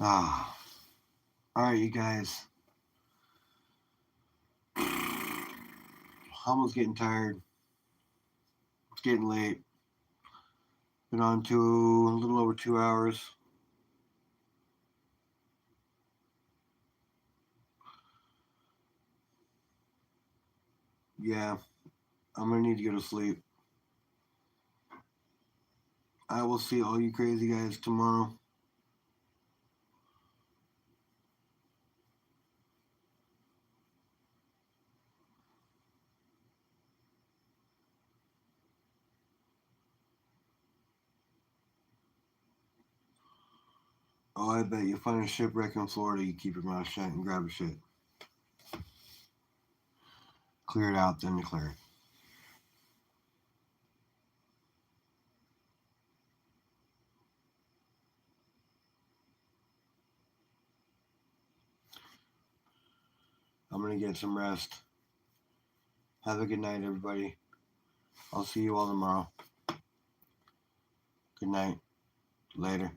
Ah, all right, you guys. Almost getting tired. It's getting late. Been on to a little over 2 hours. Yeah, I'm gonna need to go to sleep. I will see all you crazy guys tomorrow. Oh, I bet you find a shipwreck in Florida, you keep your mouth shut and grab a shit. Clear it out, then declare it. I'm gonna get some rest. Have a good night, everybody. I'll see you all tomorrow. Good night. Later.